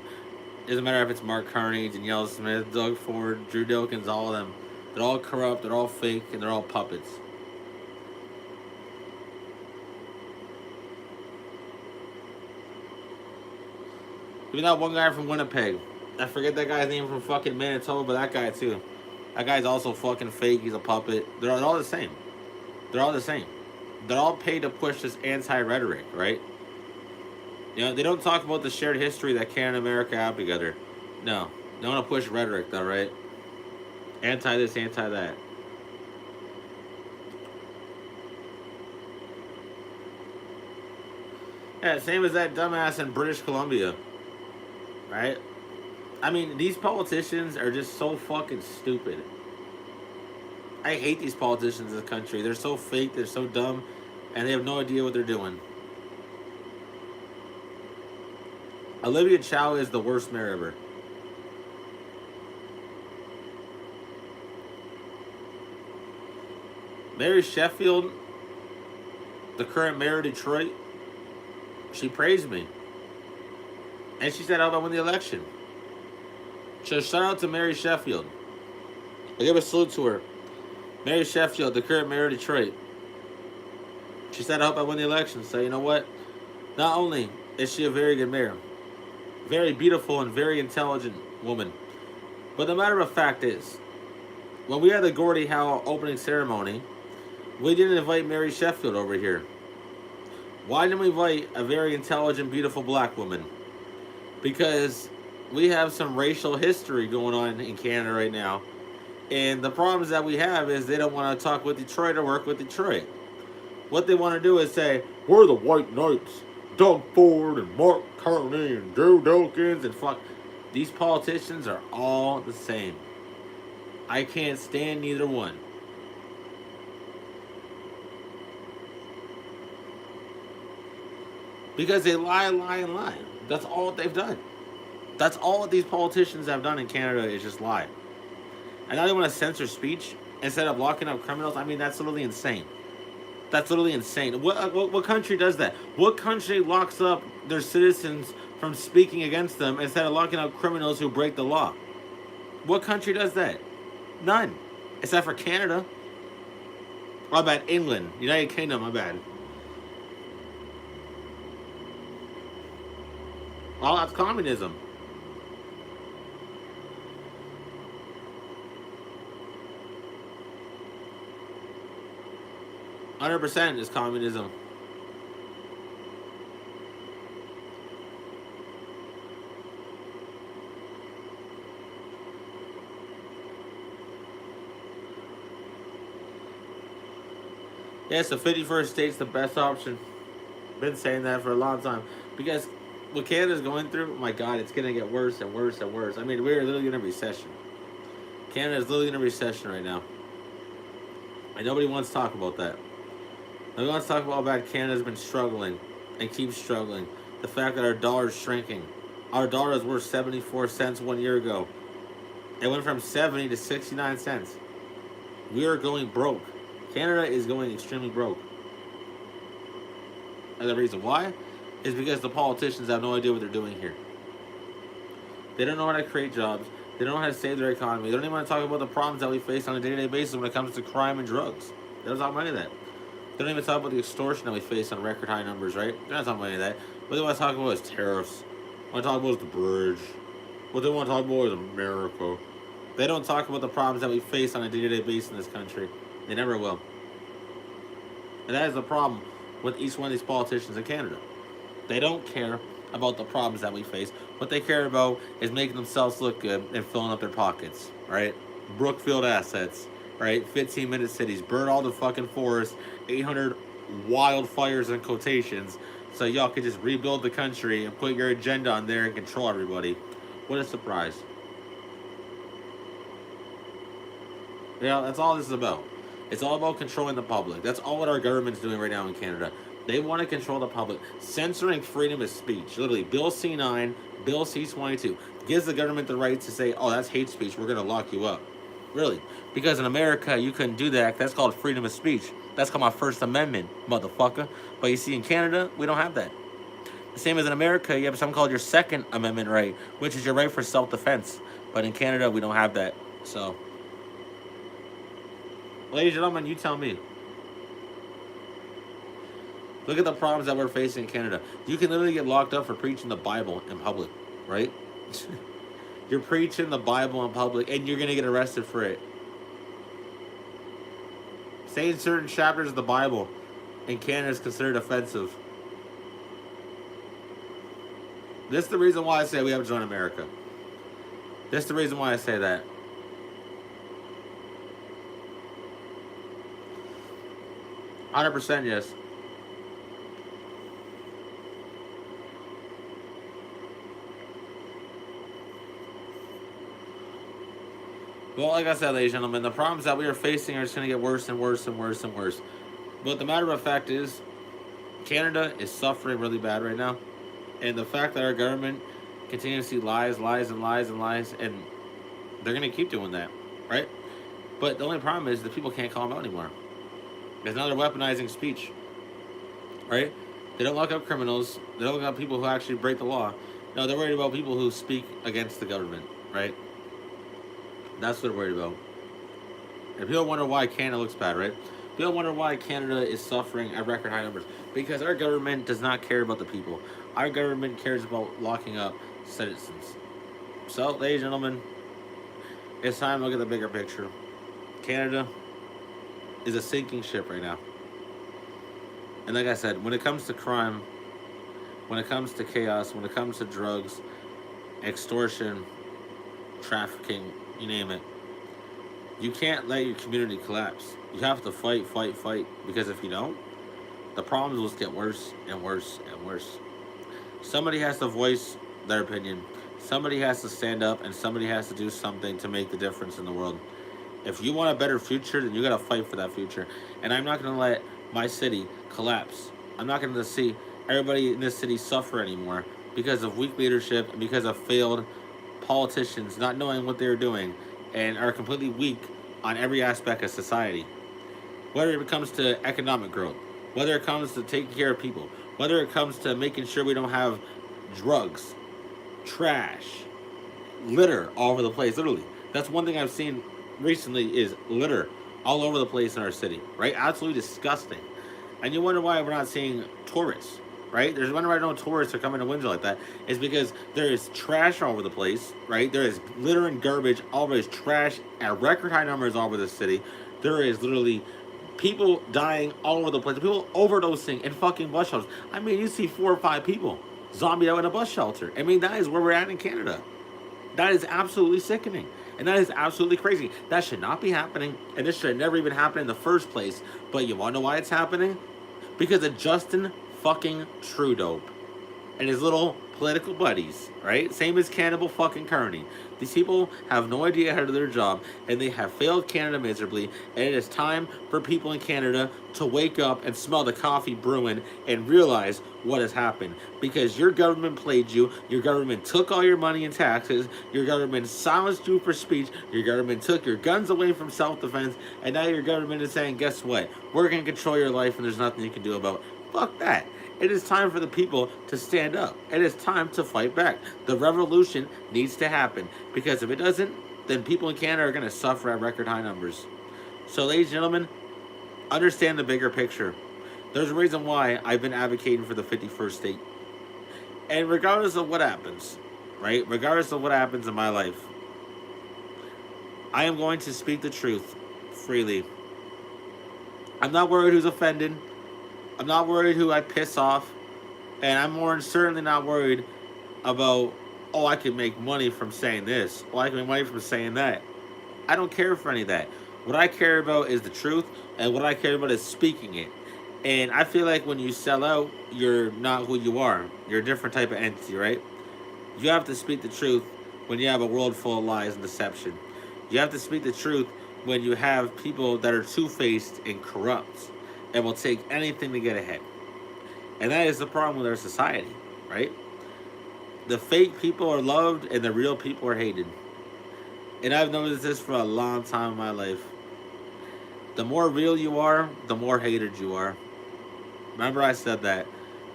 It doesn't matter if it's Mark Carney, Danielle Smith, Doug Ford, Drew Dilkins, all of them. They're all corrupt, they're all fake, and they're all puppets. Even that one guy from Winnipeg. I forget that guy's name from fucking Manitoba, but that guy too. That guy's also fucking fake. He's a puppet. They're all the same. They're all the same. They're all paid to push this anti-rhetoric, right? You know, they don't talk about the shared history that Canada and America have together. No. They want to push rhetoric, though, right? Anti this, anti that. Yeah, same as that dumbass in British Columbia, right? I mean, these politicians are just so fucking stupid. I hate these politicians in this country. They're so fake, they're so dumb, and they have no idea what they're doing. Olivia Chow is the worst mayor ever. Mary Sheffield, the current mayor of Detroit, she praised me. And she said, I'll win the election. So shout out to Mary Sheffield. I give a salute to her. Mary Sheffield, the current mayor of Detroit. She said, I hope I win the election. So you know what? Not only is she a very good mayor, very beautiful and very intelligent woman, but the matter of fact is, when we had the Gordie Howe opening ceremony, we didn't invite Mary Sheffield over here. Why didn't we invite a very intelligent, beautiful black woman? Because we have some racial history going on in Canada right now. And the problems that we have is they don't want to talk with Detroit or work with Detroit. What they want to do is say, we're the White Knights, Doug Ford and Mark Carney and Joe Dawkins and fuck. These politicians are all the same. I can't stand neither one. Because they lie, lie, and lie. That's all they've done. That's all that these politicians have done in Canada is just lie. And now they want to censor speech instead of locking up criminals. I mean, that's literally insane. That's literally insane. What country does that? What country locks up their citizens from speaking against them instead of locking up criminals who break the law? What country does that? None. Except for Canada. My bad. England. United Kingdom. My bad. Well, that's communism. %, is communism. Yes, the 51st state's the best option. Been saying that for a long time. Because what Canada's going through, oh my God, it's going to get worse and worse and worse. I mean, we're literally in a recession. Canada's literally in a recession right now. And nobody wants to talk about that. Nobody wants to talk about how bad Canada's been struggling and keeps struggling. The fact that our dollar is shrinking. Our dollar was worth 74 cents 1 year ago. It went from 70 to 69 cents. We are going broke. Canada is going extremely broke. And the reason why is because the politicians have no idea what they're doing here. They don't know how to create jobs. They don't know how to save their economy. They don't even want to talk about the problems that we face on a day-to-day basis when it comes to crime and drugs. They don't talk about any of that. They don't even talk about the extortion that we face on record high numbers, right? They're not talking about any of that. What they want to talk about is tariffs. What they want to talk about is the bridge. What they want to talk about is America. They don't talk about the problems that we face on a day-to-day basis in this country. They never will. And that is the problem with each one of these politicians in Canada. They don't care about the problems that we face. What they care about is making themselves look good and filling up their pockets, right? Brookfield assets, right? 15-minute cities, burn all the fucking forests, 800 wildfires in quotations, so y'all can just rebuild the country and put your agenda on there and control everybody. What a surprise. Yeah, that's all this is about. It's all about controlling the public. That's all what our government's doing right now in Canada. They want to control the public. Censoring freedom of speech. Literally, Bill C-9, Bill C-22 gives the government the right to say, oh, that's hate speech, we're going to lock you up. Really. Because in America, you couldn't do that. That's called freedom of speech. That's called my First Amendment, motherfucker. But you see, in Canada, we don't have that. The same as in America, you have something called your Second Amendment right, which is your right for self-defense. But in Canada, we don't have that. So, ladies and gentlemen, you tell me. Look at the problems that we're facing in Canada. You can literally get locked up for preaching the Bible in public. right? You're preaching the Bible in public, and you're gonna get arrested for it. Saying certain chapters of the Bible in Canada is considered offensive. This is the reason why I say we have to join America. This is the reason why I say that. 100% yes. Well, like I said, ladies and gentlemen, the problems that we are facing are just going to get worse and worse and worse and worse. But the matter of fact is, Canada is suffering really bad right now. And the fact that our government continues to see lies, lies, and lies, and lies, and they're going to keep doing that, right? But the only problem is the people can't call them out anymore. Because now they're weaponizing speech, right? They don't lock up criminals. They don't lock up people who actually break the law. No, they're worried about people who speak against the government, right? That's what they're worried about. And people wonder why Canada looks bad, right? People wonder why Canada is suffering at record high numbers. Because our government does not care about the people. Our government cares about locking up citizens. So, ladies and gentlemen, it's time to look at the bigger picture. Canada is a sinking ship right now. And like I said, when it comes to crime, when it comes to chaos, when it comes to drugs, extortion, trafficking, you name it, you can't let your community collapse. You have to fight, fight, fight. Because if you don't, the problems will just get worse and worse and worse. Somebody has to voice their opinion. Somebody has to stand up, and somebody has to do something to make the difference in the world. If you want a better future, then you gotta fight for that future. And I'm not gonna let my city collapse. I'm not gonna see everybody in this city suffer anymore because of weak leadership and because of failed politicians not knowing what they're doing and are completely weak on every aspect of society. Whether it comes to economic growth, whether it comes to taking care of people, whether it comes to making sure we don't have drugs, trash, litter all over the place. Literally, that's one thing I've seen recently is litter all over the place in our city, right? Absolutely disgusting. And you wonder why we're not seeing tourists, right? There's wonder why no tourists are coming to Windsor like that. Is because there is trash all over the place, right? There is litter and garbage, all over trash at record high numbers all over the city. There is literally people dying all over the place. People overdosing in fucking bus shelters. I mean, you see 4 or 5 people zombie out in a bus shelter. I mean, that is where we're at in Canada. That is absolutely sickening. And that is absolutely crazy. That should not be happening. And this should never even happen in the first place. But you want to know why it's happening? Because of Justin fucking Trudeau and his little political buddies, right? Same as Cannibal fucking Carney. These people have no idea how to do their job, and they have failed Canada miserably, and it is time for people in Canada to wake up and smell the coffee brewing and realize what has happened. Because your government played you, your government took all your money in taxes, your government silenced you for speech, your government took your guns away from self-defense, and now your government is saying, guess what? We're going to control your life, and there's nothing you can do about it. Fuck that. It is time for the people to stand up. It is time to fight back. The revolution needs to happen. Because if it doesn't, then people in Canada are going to suffer at record high numbers. So, ladies and gentlemen, understand the bigger picture. There's a reason why I've been advocating for the 51st state. And regardless of what happens, right? Regardless of what happens in my life, I am going to speak the truth freely. I'm not worried who's offended. I'm not worried who I piss off. And I'm more certainly not worried about, oh, I can make money from saying this. Oh, I can make money from saying that. I don't care for any of that. What I care about is the truth, and what I care about is speaking it. And I feel like when you sell out, you're not who you are. You're a different type of entity, right? You have to speak the truth when you have a world full of lies and deception. You have to speak the truth when you have people that are two-faced and corrupt and will take anything to get ahead. And that is the problem with our society, right? The fake people are loved and the real people are hated. And I've noticed this for a long time in my life. The more real you are, the more hated you are. Remember I said that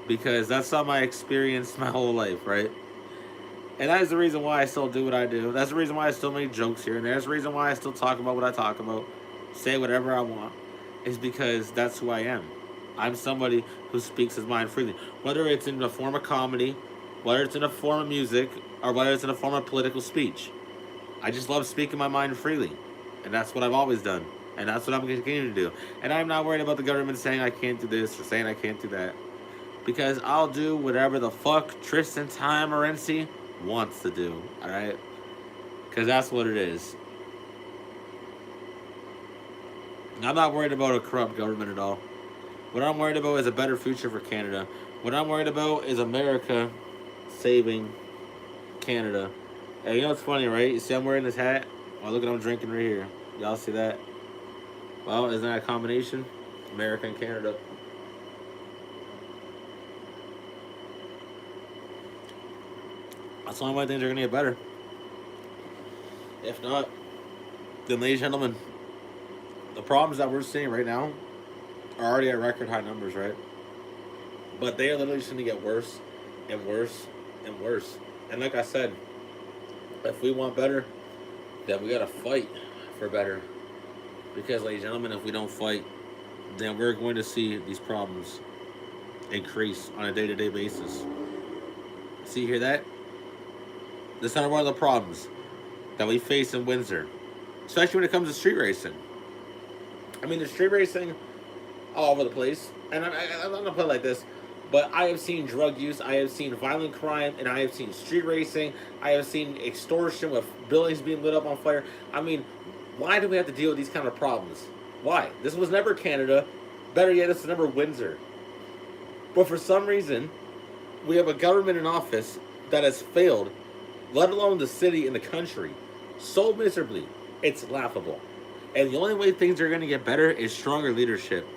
because that's not my experience my whole life, right? And that is the reason why I still do what I do. That's the reason why I still make jokes here and there. That's the reason why I still talk about what I talk about. Say whatever I want. Is because that's who I am. I'm somebody who speaks his mind freely. Whether it's in the form of comedy, whether it's in a form of music or whether it's in a form of political speech. I just love speaking my mind freely. And that's what I've always done. And that's what I'm going to continue to do. And I'm not worried about the government saying I can't do this or saying I can't do that. Because I'll do whatever the fuck Tristan Timorency wants to do. Alright? Because that's what it is. I'm not worried about a corrupt government at all. What I'm worried about is a better future for Canada. What I'm worried about is America saving Canada. Hey, you know what's funny, right? You see I'm wearing this hat? Well, look at I'm drinking right here. Y'all see that? Well, isn't that a combination? America and Canada. That's the only way things are going to get better. If not, then ladies and gentlemen, the problems that we're seeing right now are already at record high numbers, right? But they are literally just going to get worse and worse and worse. And like I said, if we want better, then we got to fight for better. Because, ladies and gentlemen, if we don't fight, then we're going to see these problems increase on a day-to-day basis. See, you hear that? This is one of the problems that we face in Windsor, especially when it comes to street racing. I mean, there's street racing all over the place, and I'm not going to put it like this, but I have seen drug use, I have seen violent crime, and I have seen street racing, I have seen extortion with buildings being lit up on fire. I mean, why do we have to deal with these kind of problems? Why? This was never Canada. Better yet, this was never Windsor. But for some reason, we have a government in office that has failed, let alone the city and the country, so miserably. It's laughable. And the only way things are going to get better is stronger leadership.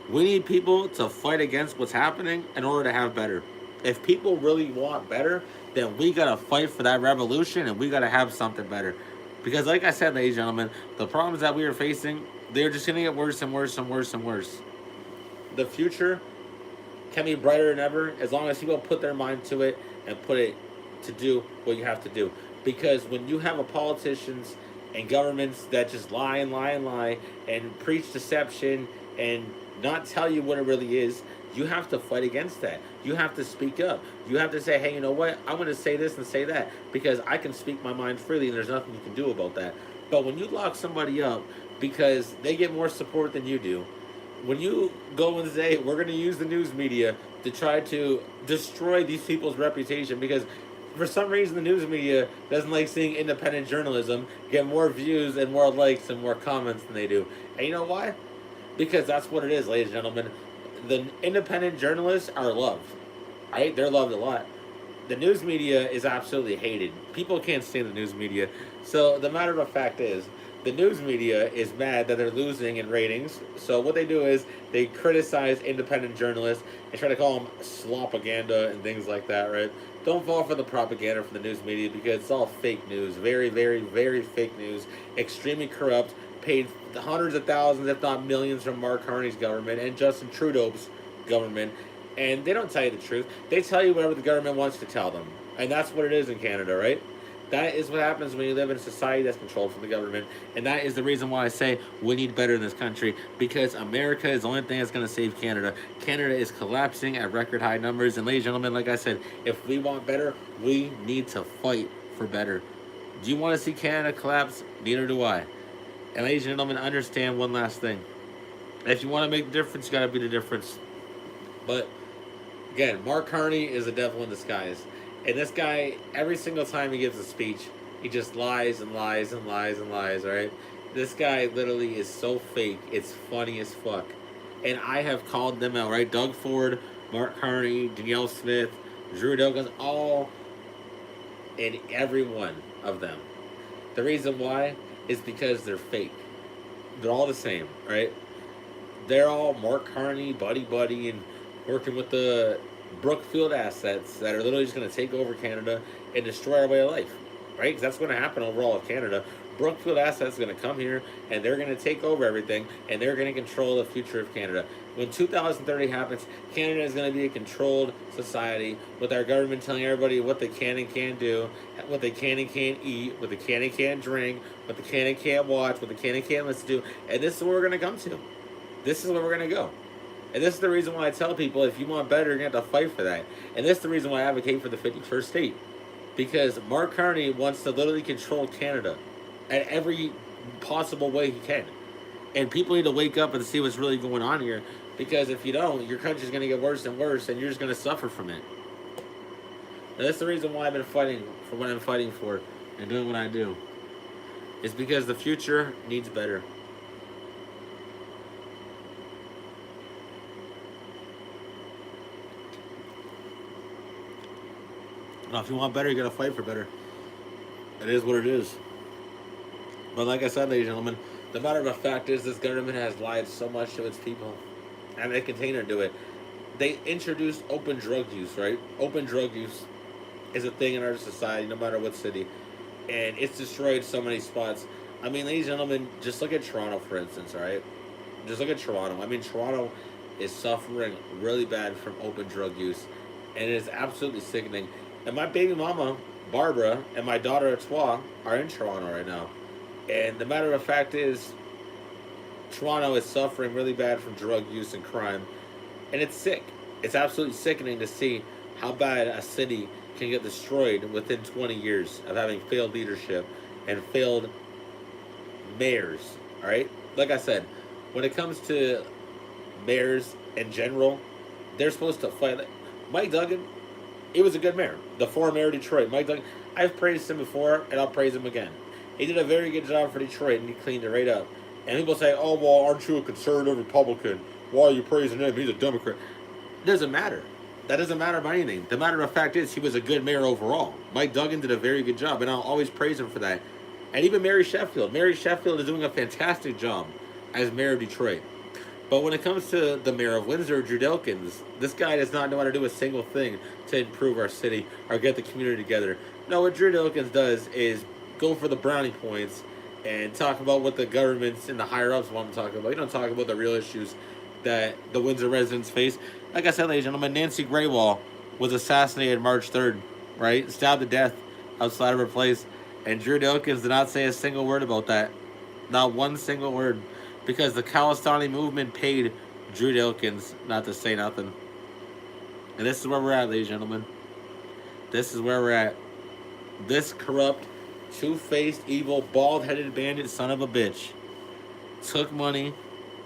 We need people to fight against what's happening in order to have better. If people really want better, then we got to fight for that revolution and we got to have something better. Because like I said, ladies and gentlemen, the problems that we are facing, they're just going to get worse and worse and worse and worse. The future can be brighter than ever as long as people put their mind to it and put it to do what you have to do. Because when you have a politicians and governments that just lie and lie and lie and preach deception and not tell you what it really is, you have to fight against that. You have to speak up. You have to say, hey, you know what? I'm going to say this and say that because I can speak my mind freely and there's nothing you can do about that. But when you lock somebody up because they get more support than you do, when you go and say, we're going to use the news media to try to destroy these people's reputation because for some reason the news media doesn't like seeing independent journalism get more views and more likes and more comments than they do. And you know why? Because that's what it is, ladies and gentlemen. The independent journalists are loved, right? They're loved a lot. The news media is absolutely hated. People can't stand the news media. So the matter of the fact is, the news media is mad that they're losing in ratings. So what they do is they criticize independent journalists and try to call them slopaganda and things like that, right? Don't fall for the propaganda from the news media because it's all fake news. Very, very, very fake news. Extremely corrupt. Paid hundreds of thousands, if not millions, from Mark Carney's government and Justin Trudeau's government. And they don't tell you the truth. They tell you whatever the government wants to tell them. And that's what it is in Canada, right? That is what happens when you live in a society that's controlled from the government. And that is the reason why I say we need better in this country. Because America is the only thing that's going to save Canada. Canada is collapsing at record high numbers. And ladies and gentlemen, like I said, if we want better, we need to fight for better. Do you want to see Canada collapse? Neither do I. And ladies and gentlemen, understand one last thing. If you want to make the difference, you got to be the difference. But, again, Mark Carney is a devil in disguise. And this guy, every single time he gives a speech, he just lies and lies and lies and lies, right? This guy literally is so fake, it's funny as fuck. And I have called them out, right? Doug Ford, Mark Carney, Danielle Smith, Drew Douglas, all and every one of them. The reason why is because they're fake. They're all the same, right? They're all Mark Carney, buddy, and working with the Brookfield assets that are literally just going to take over Canada and destroy our way of life, right? Because that's going to happen overall with Canada. Brookfield assets are going to come here and they're going to take over everything and they're going to control the future of Canada. When 2030 happens, Canada is going to be a controlled society with our government telling everybody what they can and can't do, what they can and can't eat, what they can and can't drink, what they can and can't watch, what they can and can't listen to. And this is where we're going to come to. This is where we're going to go. And this is the reason why I tell people, if you want better, you're going to have to fight for that. And this is the reason why I advocate for the 51st state. Because Mark Carney wants to literally control Canada at every possible way he can. And people need to wake up and see what's really going on here. Because if you don't, your country's going to get worse and worse, and you're just going to suffer from it. And that's the reason why I've been fighting for what I'm fighting for and doing what I do. It's because the future needs better. Now, if you want better, you got to fight for better. It is what it is. But like I said, ladies and gentlemen, the matter of the fact is this government has lied so much to its people, and they continue to do it. They introduced open drug use, right? Open drug use is a thing in our society, no matter what city, and it's destroyed so many spots. I mean, ladies and gentlemen, just look at Toronto, for instance, all right? Just look at Toronto. I mean, Toronto is suffering really bad from open drug use, and it is absolutely sickening. And my baby mama, Barbara, and my daughter, Etoile, are in Toronto right now. And the matter of fact is, Toronto is suffering really bad from drug use and crime. And it's sick. It's absolutely sickening to see how bad a city can get destroyed within 20 years of having failed leadership and failed mayors. All right? Like I said, when it comes to mayors in general, they're supposed to fight. Mike Duggan, he was a good mayor. The former mayor of Detroit, Mike Duggan. I've praised him before, and I'll praise him again. He did a very good job for Detroit, and he cleaned it right up. And people say, oh, well, aren't you a conservative Republican? Why are you praising him? He's a Democrat. It doesn't matter. That doesn't matter about anything. The matter of fact is he was a good mayor overall. Mike Duggan did a very good job, and I'll always praise him for that. And even Mary Sheffield. Mary Sheffield is doing a fantastic job as mayor of Detroit. But when it comes to the mayor of Windsor, Drew Dilkins, this guy does not know how to do a single thing to improve our city or get the community together. No, what Drew Dilkins does is go for the brownie points and talk about what the governments and the higher-ups want to talk about. You don't talk about the real issues that the Windsor residents face. Like I said, ladies and gentlemen, Nancy Graywall was assassinated March 3rd, right? Stabbed to death outside of her place. And Drew Dilkins did not say a single word about that. Not one single word. Because the Khalistani movement paid Drew Dilkins not to say nothing. And this is where we're at, ladies and gentlemen. This is where we're at. This corrupt, two-faced, evil, bald-headed bandit son of a bitch took money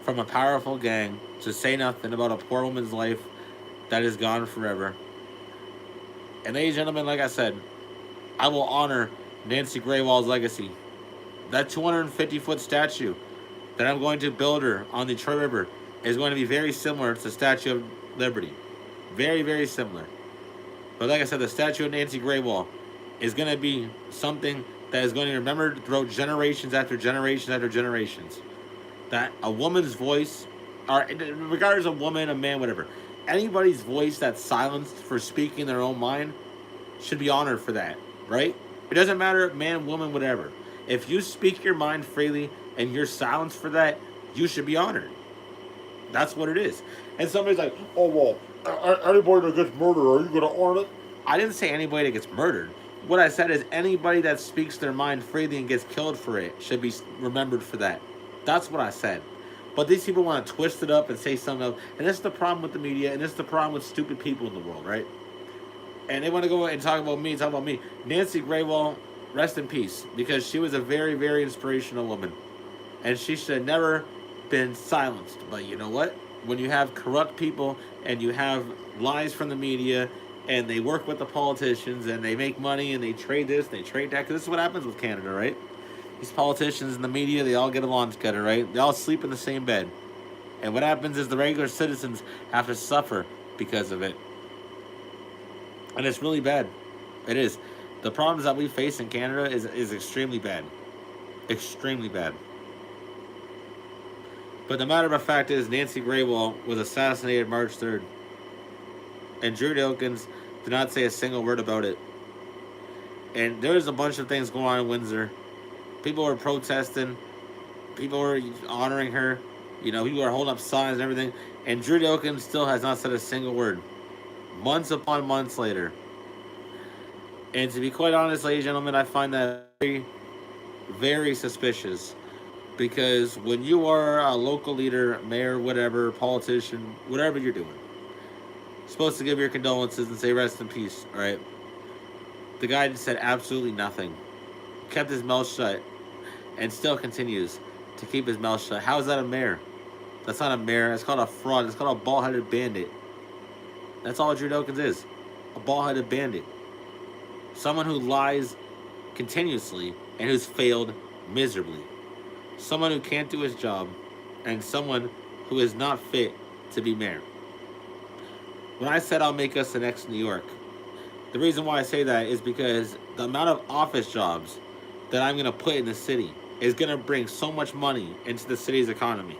from a powerful gang to say nothing about a poor woman's life that is gone forever. And ladies and gentlemen, like I said, I will honor Nancy Graywall's legacy. That 250-foot statue that I'm going to build her on the Detroit River is going to be very similar to the Statue of Liberty. Very, very similar. But like I said, the statue of Nancy Graywall is going to be something that is going to be remembered throughout generations after generations after generations. That a woman's voice, or regardless of woman, a man, whatever, anybody's voice that's silenced for speaking their own mind should be honored for that, right? It doesn't matter, man, woman, whatever. If you speak your mind freely and you're silenced for that, you should be honored. That's what it is. And somebody's like, oh, well, anybody that gets murdered, are you going to honor it? I didn't say anybody that gets murdered. What I said is anybody that speaks their mind freely and gets killed for it should be remembered for that. That's what I said. But these people want to twist it up and say something else. And this is the problem with the media, and this is the problem with stupid people in the world, right? And they want to go and talk about me, talk about me. Nancy Graywall, rest in peace, because she was a very, very inspirational woman. And she should have never been silenced. But you know what? When you have corrupt people and you have lies from the media and they work with the politicians and they make money and they trade this, they trade that, because this is what happens with Canada, right? These politicians and the media, they all get along together, right? They all sleep in the same bed. And what happens is the regular citizens have to suffer because of it. And it's really bad. It is. The problems that we face in Canada is extremely bad. Extremely bad. But the matter of fact is Nancy Graywall was assassinated March 3rd. And Drew Dilkins did not say a single word about it. And there's a bunch of things going on in Windsor. People were protesting. People were honoring her. You know, people were holding up signs and everything. And Drew Dilkins still has not said a single word. Months upon months later. And to be quite honest, ladies and gentlemen, I find that very, very suspicious. Because when you are a local leader, mayor, whatever, politician, whatever you're doing, you're supposed to give your condolences and say rest in peace, all right? The guy just said absolutely nothing, kept his mouth shut, and still continues to keep his mouth shut. How is that a mayor? That's not a mayor. It's called a fraud. It's called a bald-headed bandit. That's all Drew Dawkins is, a bald-headed bandit. Someone who lies continuously and who's failed miserably. Someone who can't do his job, and someone who is not fit to be mayor. When I said I'll make us the next New York, the reason why I say that is because the amount of office jobs that I'm going to put in the city is going to bring so much money into the city's economy.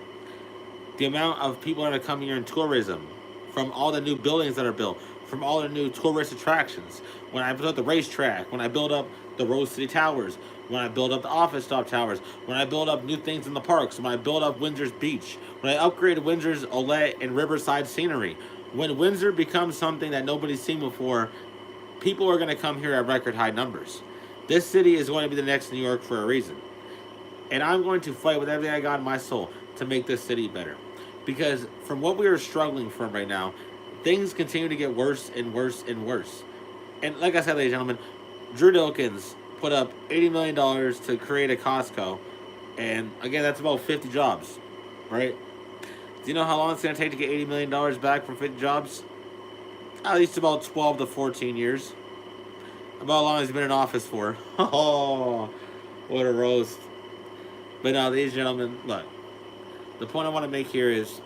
The amount of people that are coming here in tourism, from all the new buildings that are built, from all the new tourist attractions. When I build up the racetrack, when I build up the Rose City Towers, when I build up the office stop towers, when I build up new things in the parks, when I build up Windsor's beach, when I upgrade Windsor's Olette and Riverside scenery. When Windsor becomes something that nobody's seen before, people are going to come here at record high numbers. This city is going to be the next New York for a reason. And I'm going to fight with everything I got in my soul to make this city better. Because from what we are struggling from right now, things continue to get worse and worse and worse. And like I said, ladies and gentlemen, Drew Dawkins put up $80 million to create a Costco. And again, that's about 50 jobs, right? Do you know how long it's going to take to get $80 million back from 50 jobs? At least about 12 to 14 years. About how long he's been in office for. Oh, what a roast. But now, ladies and gentlemen, look. The point I want to make here is,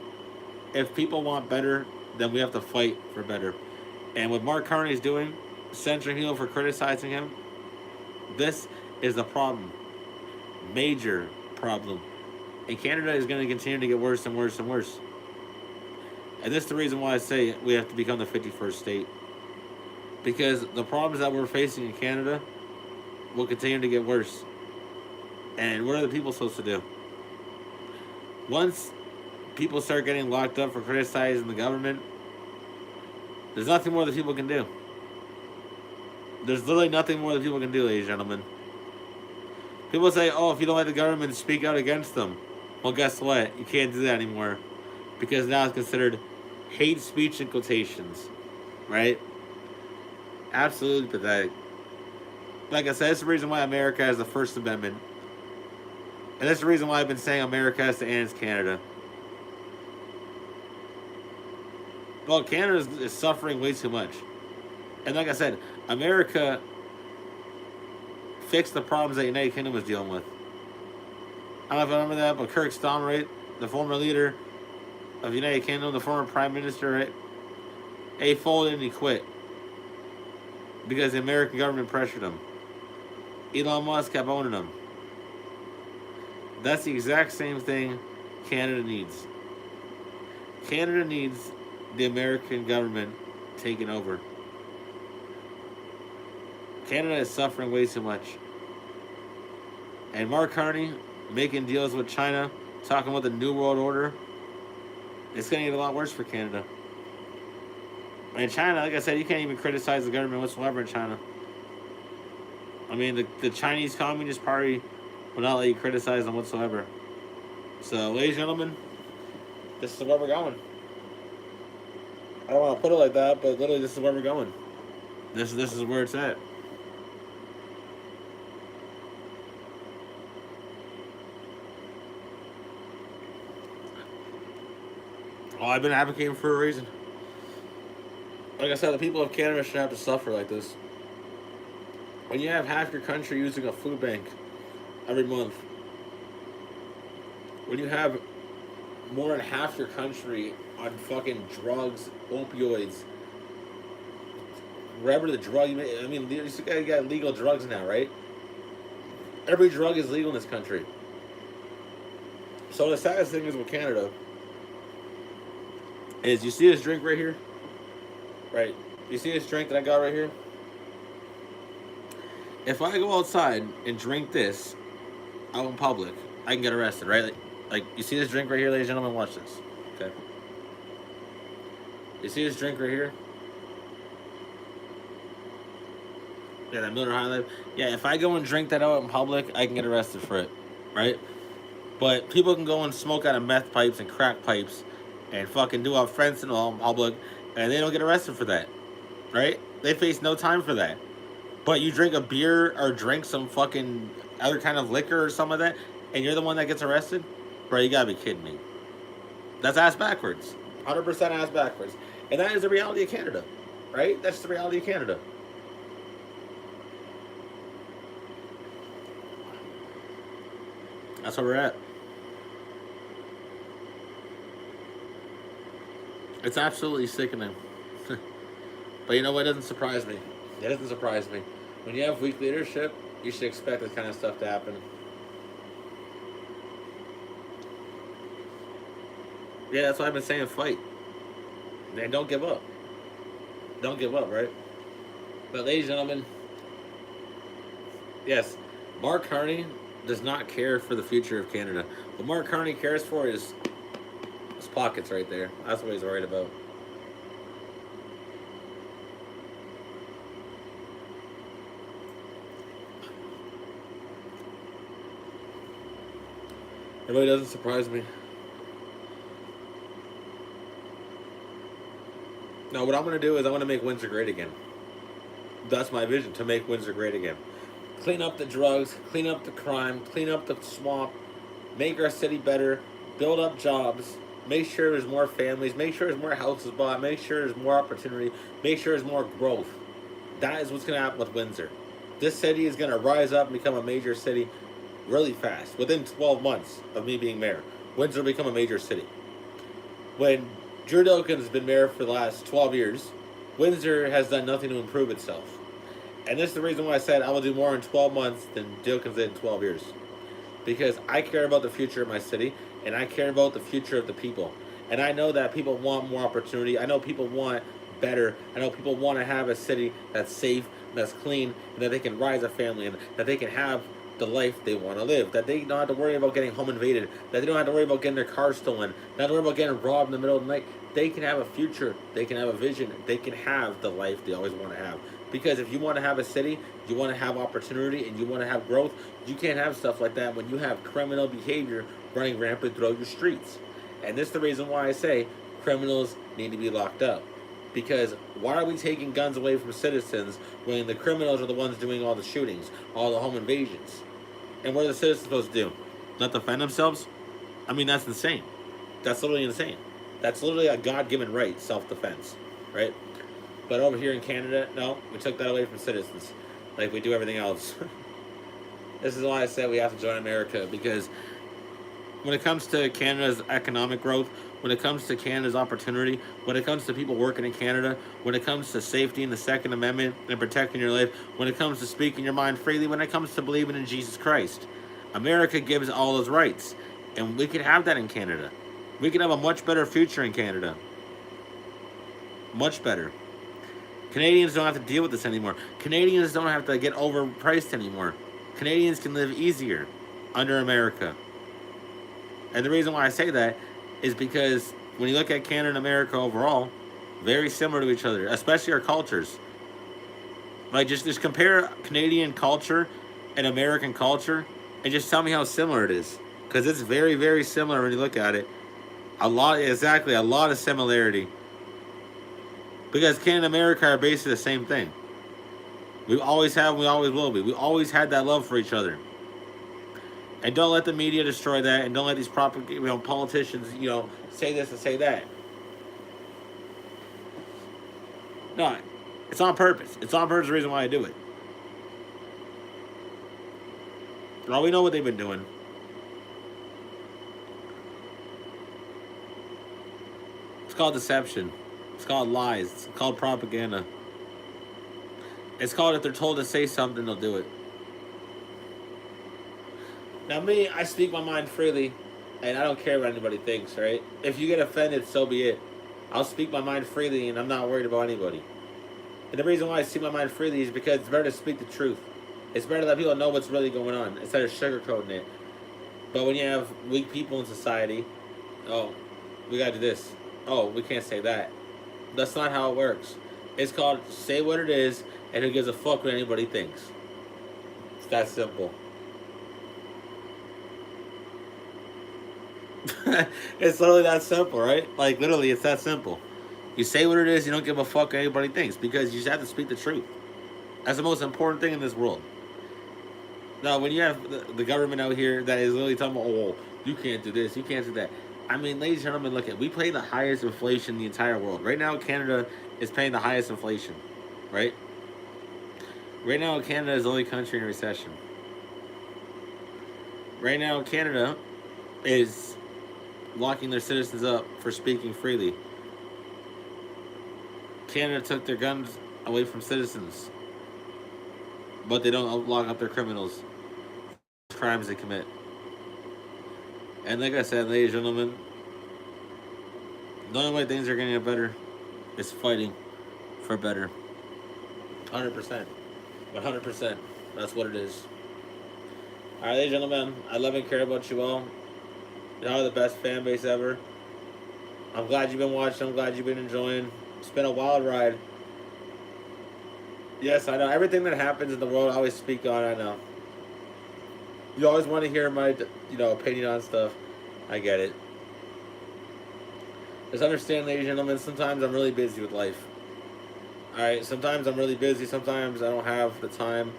if people want better, then we have to fight for better. And what Mark Carney is doing, censoring him for criticizing him, this is the problem. Major problem. And Canada is going to continue to get worse and worse and worse. And this is the reason why I say we have to become the 51st state. Because the problems that we're facing in Canada will continue to get worse. And what are the people supposed to do? Once people start getting locked up for criticizing the government, there's nothing more that people can do. There's literally nothing more that people can do, ladies and gentlemen. People say, oh, if you don't let the government speak out against them, well, guess what? You can't do that anymore. Because now it's considered hate speech in quotations. Right? Absolutely pathetic. Like I said, it's the reason why America has the First Amendment. And that's the reason why I've been saying America has to end Canada. Well, Canada is suffering way too much. And like I said, America fixed the problems that the United Kingdom was dealing with. I don't know if you remember that, but Kirk Starmer, right? The former leader of the United Kingdom, the former prime minister, right? He folded and he quit. Because the American government pressured him. Elon Musk kept owning him. That's the exact same thing Canada needs. Canada needs the American government taking over. Canada is suffering way too much. And Mark Carney making deals with China, talking about the New World Order, it's going to get a lot worse for Canada. And China, like I said, you can't even criticize the government whatsoever in China. I mean, the Chinese Communist Party will not let you criticize them whatsoever. So, ladies and gentlemen, this is where we're going. I don't want to put it like that, but literally this is where we're going. This is where it's at. Well, I've been advocating for a reason. Like I said, the people of Canada shouldn't have to suffer like this. When you have half your country using a food bank every month, when you have more than half your country on fucking drugs, opioids, whatever the drug you may, I mean, you got legal drugs now, right? Every drug is legal in this country. So the saddest thing is with Canada is, you see this drink right here? Right. You see this drink that I got right here? If I go outside and drink this out in public, I can get arrested, right? Like you see this drink right here, ladies and gentlemen? Watch this. Okay. You see this drink right here? Yeah, that Miller High Life. Yeah, if I go and drink that out in public, I can get arrested for it, right? But people can go and smoke out of meth pipes and crack pipes and fucking do up fence in all public, and they don't get arrested for that, right? They face no time for that. But you drink a beer or drink some fucking other kind of liquor or some of that, and you're the one that gets arrested? Bro, you gotta be kidding me. That's ass backwards. 100% ass backwards. And that is the reality of Canada, right? That's the reality of Canada. That's where we're at. It's absolutely sickening. But you know what? It doesn't surprise me. It doesn't surprise me. When you have weak leadership, you should expect this kind of stuff to happen. Yeah, that's why I've been saying fight. And don't give up. Don't give up, right? But ladies and gentlemen, yes, Mark Carney does not care for the future of Canada. What Mark Carney cares for is his pockets right there. That's what he's worried about. It really doesn't surprise me. No, what I'm going to do is I'm going to make Windsor great again. That's my vision, to make Windsor great again. Clean up the drugs, clean up the crime, clean up the swamp, make our city better, build up jobs, make sure there's more families, make sure there's more houses bought, make sure there's more opportunity, make sure there's more growth. That is what's going to happen with Windsor. This city is going to rise up and become a major city really fast. Within 12 months of me being mayor, Windsor will become a major city. When Drew Dilkins has been mayor for the last 12 years, Windsor has done nothing to improve itself. And this is the reason why I said I will do more in 12 months than Dilkins did in 12 years. Because I care about the future of my city, and I care about the future of the people. And I know that people want more opportunity. I know people want better. I know people want to have a city that's safe, that's clean, and that they can rise a family, and that they can have the life they want to live. That they don't have to worry about getting home invaded. That they don't have to worry about getting their car stolen. Not to worry about getting robbed in the middle of the night. They can have a future. They can have a vision. They can have the life they always want to have. Because if you want to have a city, you want to have opportunity, and you want to have growth, you can't have stuff like that when you have criminal behavior running rampant throughout your streets. And this is the reason why I say criminals need to be locked up. Because why are we taking guns away from citizens when the criminals are the ones doing all the shootings, all the home invasions? And what are the citizens supposed to do? Not defend themselves? I mean, that's insane. That's literally insane. That's literally a God-given right, self-defense, right? But over here in Canada, no, we took that away from citizens, like we do everything else. This is why I said we have to join America, because when it comes to Canada's economic growth, when it comes to Canada's opportunity, when it comes to people working in Canada, when it comes to safety and the Second Amendment and protecting your life, when it comes to speaking your mind freely, when it comes to believing in Jesus Christ, America gives all those rights. And we can have that in Canada. We can have a much better future in Canada. Much better. Canadians don't have to deal with this anymore. Canadians don't have to get overpriced anymore. Canadians can live easier under America. And the reason why I say that is because when you look at Canada and America overall, very similar to each other, especially our cultures. Like, just compare Canadian culture and American culture and just tell me how similar it is. Because it's very, very similar when you look at it. A lot of similarity. Because Canada and America are basically the same thing. We always have, we always will be. We always had that love for each other. And don't let the media destroy that, and don't let these politicians, say this and say that. No, it's on purpose. It's on purpose, the reason why I do it. Well, we know what they've been doing. It's called deception. It's called lies. It's called propaganda. It's called if they're told to say something, they'll do it. Now me, I speak my mind freely, and I don't care what anybody thinks, right? If you get offended, so be it. I'll speak my mind freely, and I'm not worried about anybody. And the reason why I speak my mind freely is because it's better to speak the truth. It's better to let people know what's really going on, instead of sugarcoating it. But when you have weak people in society, oh, we gotta do this. Oh, we can't say that. That's not how it works. It's called say what it is, and who gives a fuck what anybody thinks. It's that simple. It's literally that simple, right? Like, literally, it's that simple. You say what it is, you don't give a fuck what anybody thinks because you just have to speak the truth. That's the most important thing in this world. Now, when you have the government out here that is literally talking about, oh, you can't do this, you can't do that. I mean, ladies and gentlemen, look at we pay the highest inflation in the entire world. Right now, Canada is paying the highest inflation, right? Right now, Canada is the only country in recession. Right now, Canada is locking their citizens up for speaking freely. Canada took their guns away from citizens, but they don't lock up their criminals for crimes they commit. And like I said, ladies and gentlemen, the only way things are going to get better is fighting for better. 100%. 100%. That's what it is. Alright, ladies and gentlemen, I love and care about you all. Y'all are the best fan base ever. I'm glad you've been watching. I'm glad you've been enjoying. It's been a wild ride. Yes, I know. Everything that happens in the world, I always speak on. I know. You always want to hear my, opinion on stuff. I get it. Just understand, ladies and gentlemen, sometimes I'm really busy with life. Alright, sometimes I'm really busy. Sometimes I don't have the time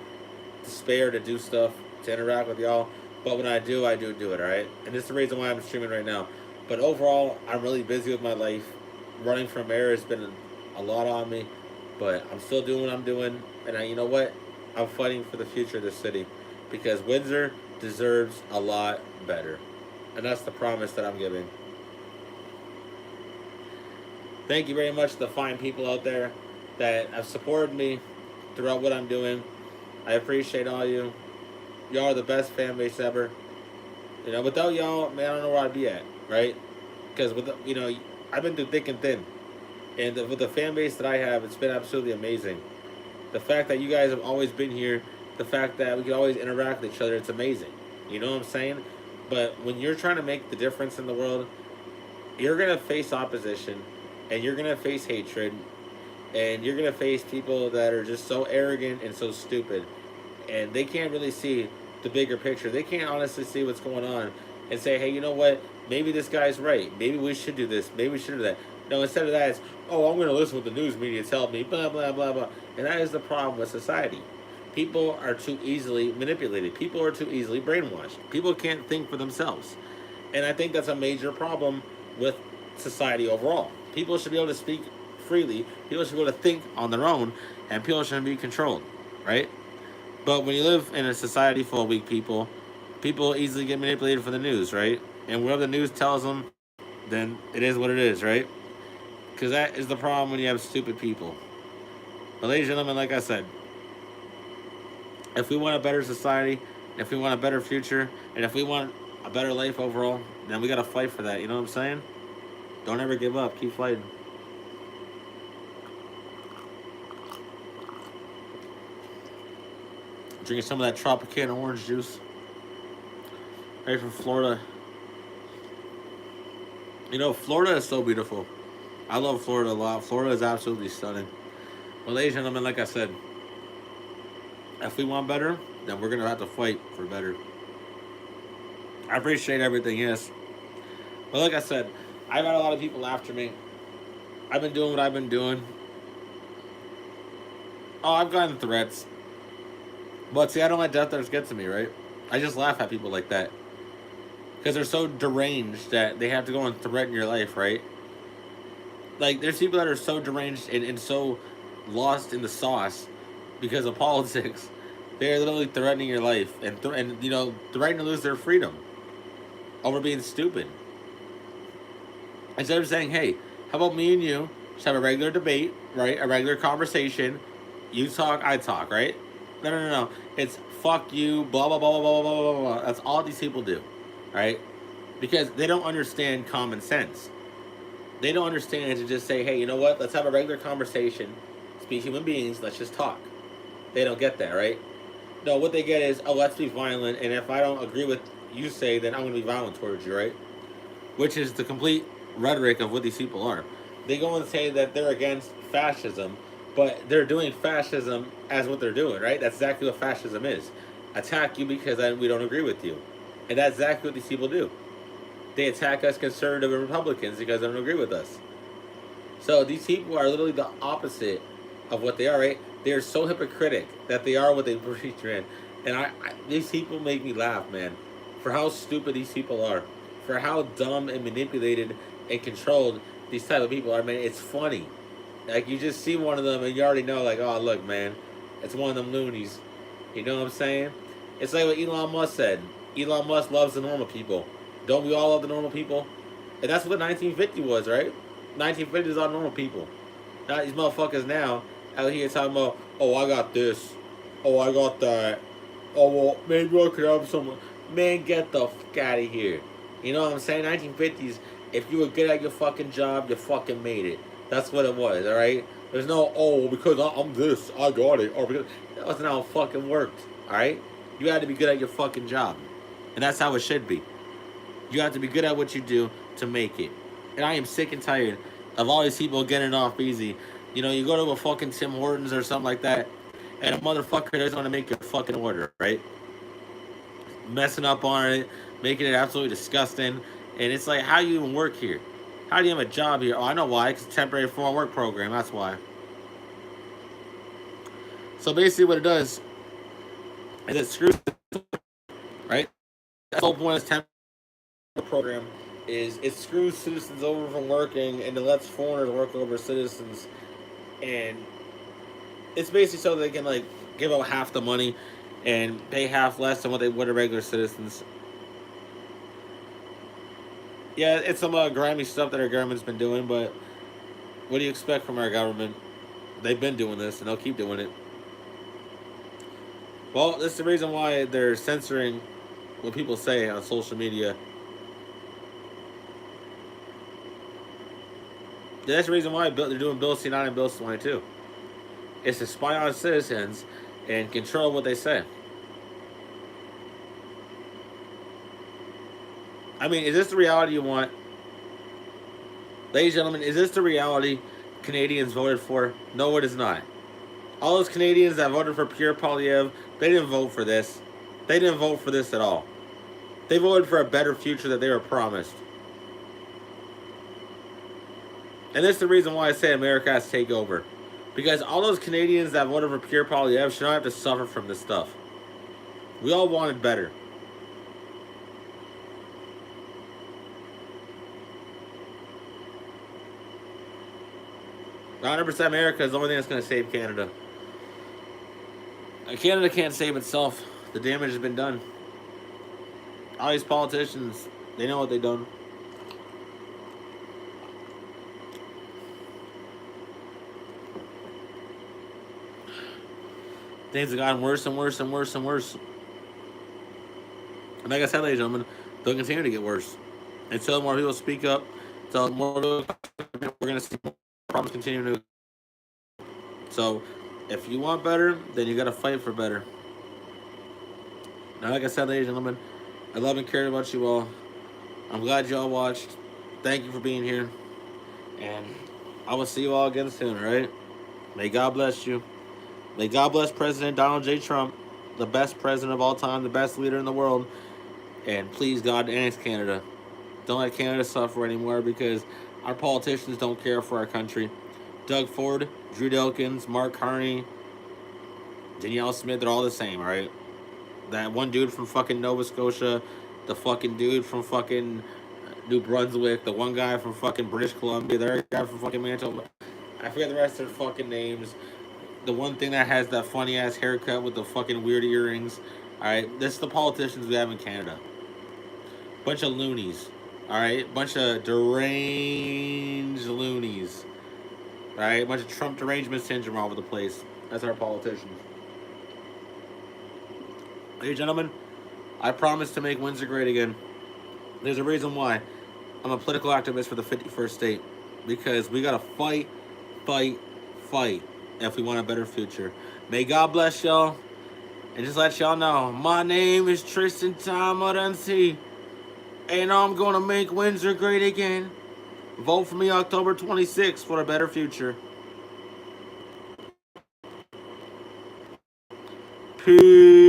to spare to do stuff, to interact with y'all. But when I do it, alright? And this is the reason why I'm streaming right now. But overall, I'm really busy with my life. Running from mayor has been a lot on me. But I'm still doing what I'm doing. And you know what? I'm fighting for the future of this city. Because Windsor deserves a lot better. And that's the promise that I'm giving. Thank you very much to the fine people out there that have supported me throughout what I'm doing. I appreciate all you. Y'all are the best fan base ever. Without y'all, man, I don't know where I'd be at, right? Because I've been through thick and thin. And with the fan base that I have, it's been absolutely amazing. The fact that you guys have always been here, the fact that we can always interact with each other, it's amazing. You know what I'm saying? But when you're trying to make the difference in the world, you're going to face opposition, and you're going to face hatred, and you're going to face people that are just so arrogant and so stupid. And they can't really see the bigger picture. They can't honestly see what's going on and say, hey, you know what? Maybe this guy's right. Maybe we should do this. Maybe we should do that. No, instead of that, it's, oh, I'm going to listen to what the news media tell me, blah, blah, blah, blah. And that is the problem with society. People are too easily manipulated. People are too easily brainwashed. People can't think for themselves. And I think that's a major problem with society overall. People should be able to speak freely. People should be able to think on their own. And people shouldn't be controlled, right? But when you live in a society full of weak people, people easily get manipulated for the news, right? And whatever the news tells them, then it is what it is, right? Because that is the problem when you have stupid people. But ladies and gentlemen, like I said, if we want a better society, if we want a better future, and if we want a better life overall, then we got to fight for that. You know what I'm saying? Don't ever give up. Keep fighting. Drinking some of that Tropicana orange juice. Right from Florida. Florida is so beautiful. I love Florida a lot. Florida is absolutely stunning. Well, ladies and gentlemen, like I said, if we want better, then we're going to have to fight for better. I appreciate everything, yes. But like I said, I've had a lot of people after me. I've been doing what I've been doing. Oh, I've gotten threats. But see, I don't let death threats get to me, right? I just laugh at people like that. Because they're so deranged that they have to go and threaten your life, right? Like, there's people that are so deranged and so lost in the sauce because of politics. They're literally threatening your life and threatening to lose their freedom over being stupid. Instead of saying, hey, how about me and you just have a regular debate, right? A regular conversation. You talk, I talk, right? No. It's fuck you, blah, blah, blah, blah, blah, blah, blah, blah. That's all these people do, right? Because they don't understand common sense. They don't understand to just say, hey, you know what? Let's have a regular conversation. Let's be human beings. Let's just talk. They don't get that, right? No, what they get is, oh, let's be violent. And if I don't agree with you say, then I'm going to be violent towards you, right? Which is the complete rhetoric of what these people are. They go and say that they're against fascism, but they're doing fascism as what they're doing, right? That's exactly what fascism is. Attack you because we don't agree with you. And that's exactly what these people do. They attack us conservative and Republicans because they don't agree with us. So these people are literally the opposite of what they are, right? They're so hypocritic that they are what they preach, man. And these people make me laugh, man, for how stupid these people are, for how dumb and manipulated and controlled these type of people are, man. It's funny. Like, you just see one of them and you already know, like, oh, look, man, it's one of them loonies. You know what I'm saying? It's like what Elon Musk said. Elon Musk loves the normal people. Don't we all love the normal people? And that's what the 1950 was, right? 1950s are normal people. Not these motherfuckers now out here talking about, oh, I got this. Oh, I got that. Oh, well, maybe I could have someone. Man, get the fuck out of here. You know what I'm saying? 1950s, if you were good at your fucking job, you fucking made it. That's what it was, alright? There's no, oh, because I'm this, I got it. Or because that wasn't how it fucking worked, alright? You had to be good at your fucking job. And that's how it should be. You have to be good at what you do to make it. And I am sick and tired of all these people getting off easy. You know, you go to a fucking Tim Hortons or something like that, and a motherfucker doesn't want to make your fucking order, right? Messing up on it, making it absolutely disgusting. And it's like, how do you even work here? How do you have a job here? Oh, I know why. It's a temporary foreign work program. That's why. So basically what it does is it screws, right? That's the whole point of this temporary program is it screws citizens over from working and it lets foreigners work over citizens, and it's basically so they can like give out half the money and pay half less than what they would to regular citizens. Yeah, it's some grimy stuff that our government's been doing, but what do you expect from our government? They've been doing this and they'll keep doing it. Well, this is the reason why they're censoring what people say on social media. That's the reason why they're doing Bill C9 and Bill C22. It's to spy on citizens and control what they say. I mean, is this the reality you want? Ladies and gentlemen, is this the reality Canadians voted for? No, it is not. All those Canadians that voted for Pierre Poilievre, they didn't vote for this. They didn't vote for this at all. They voted for a better future that they were promised. And this is the reason why I say America has to take over. Because all those Canadians that voted for Pierre Poilievre should not have to suffer from this stuff. We all wanted better. "100% America is the only thing that's going to save Canada." Canada can't save itself. The damage has been done. All these politicians, they know what they've done. Things have gotten worse and worse and worse and worse. And like I said, ladies and gentlemen, they'll continue to get worse. Until more people speak up, until more people, we're going to see more problems continue to. So, if you want better, then you got to fight for better. Now, like I said, ladies and gentlemen, I love and care about you all. I'm glad you all watched. Thank you for being here. And I will see you all again soon, all right? May God bless you. May God bless President Donald J. Trump, the best president of all time, the best leader in the world. And please, God, annex Canada. Don't let Canada suffer anymore because our politicians don't care for our country. Doug Ford, Drew Dawkins, Mark Carney, Danielle Smith, they're all the same, all right? That one dude from fucking Nova Scotia, the fucking dude from fucking New Brunswick, the one guy from fucking British Columbia, the other guy from fucking Manitoba. I forget the rest of their fucking names. The one thing that has that funny ass haircut with the fucking weird earrings. Alright, this is the politicians we have in Canada. Bunch of loonies. Alright, bunch of deranged loonies. Alright, bunch of Trump derangement syndrome all over the place. That's our politicians. Ladies and gentlemen, I promise to make Windsor great again. There's a reason why. I'm a political activist for the 51st state. Because we gotta fight, fight, fight if we want a better future. May God bless y'all. And just let y'all know, my name is Tristan Tamaransi. And I'm gonna make Windsor great again. Vote for me October 26th for a better future. Peace.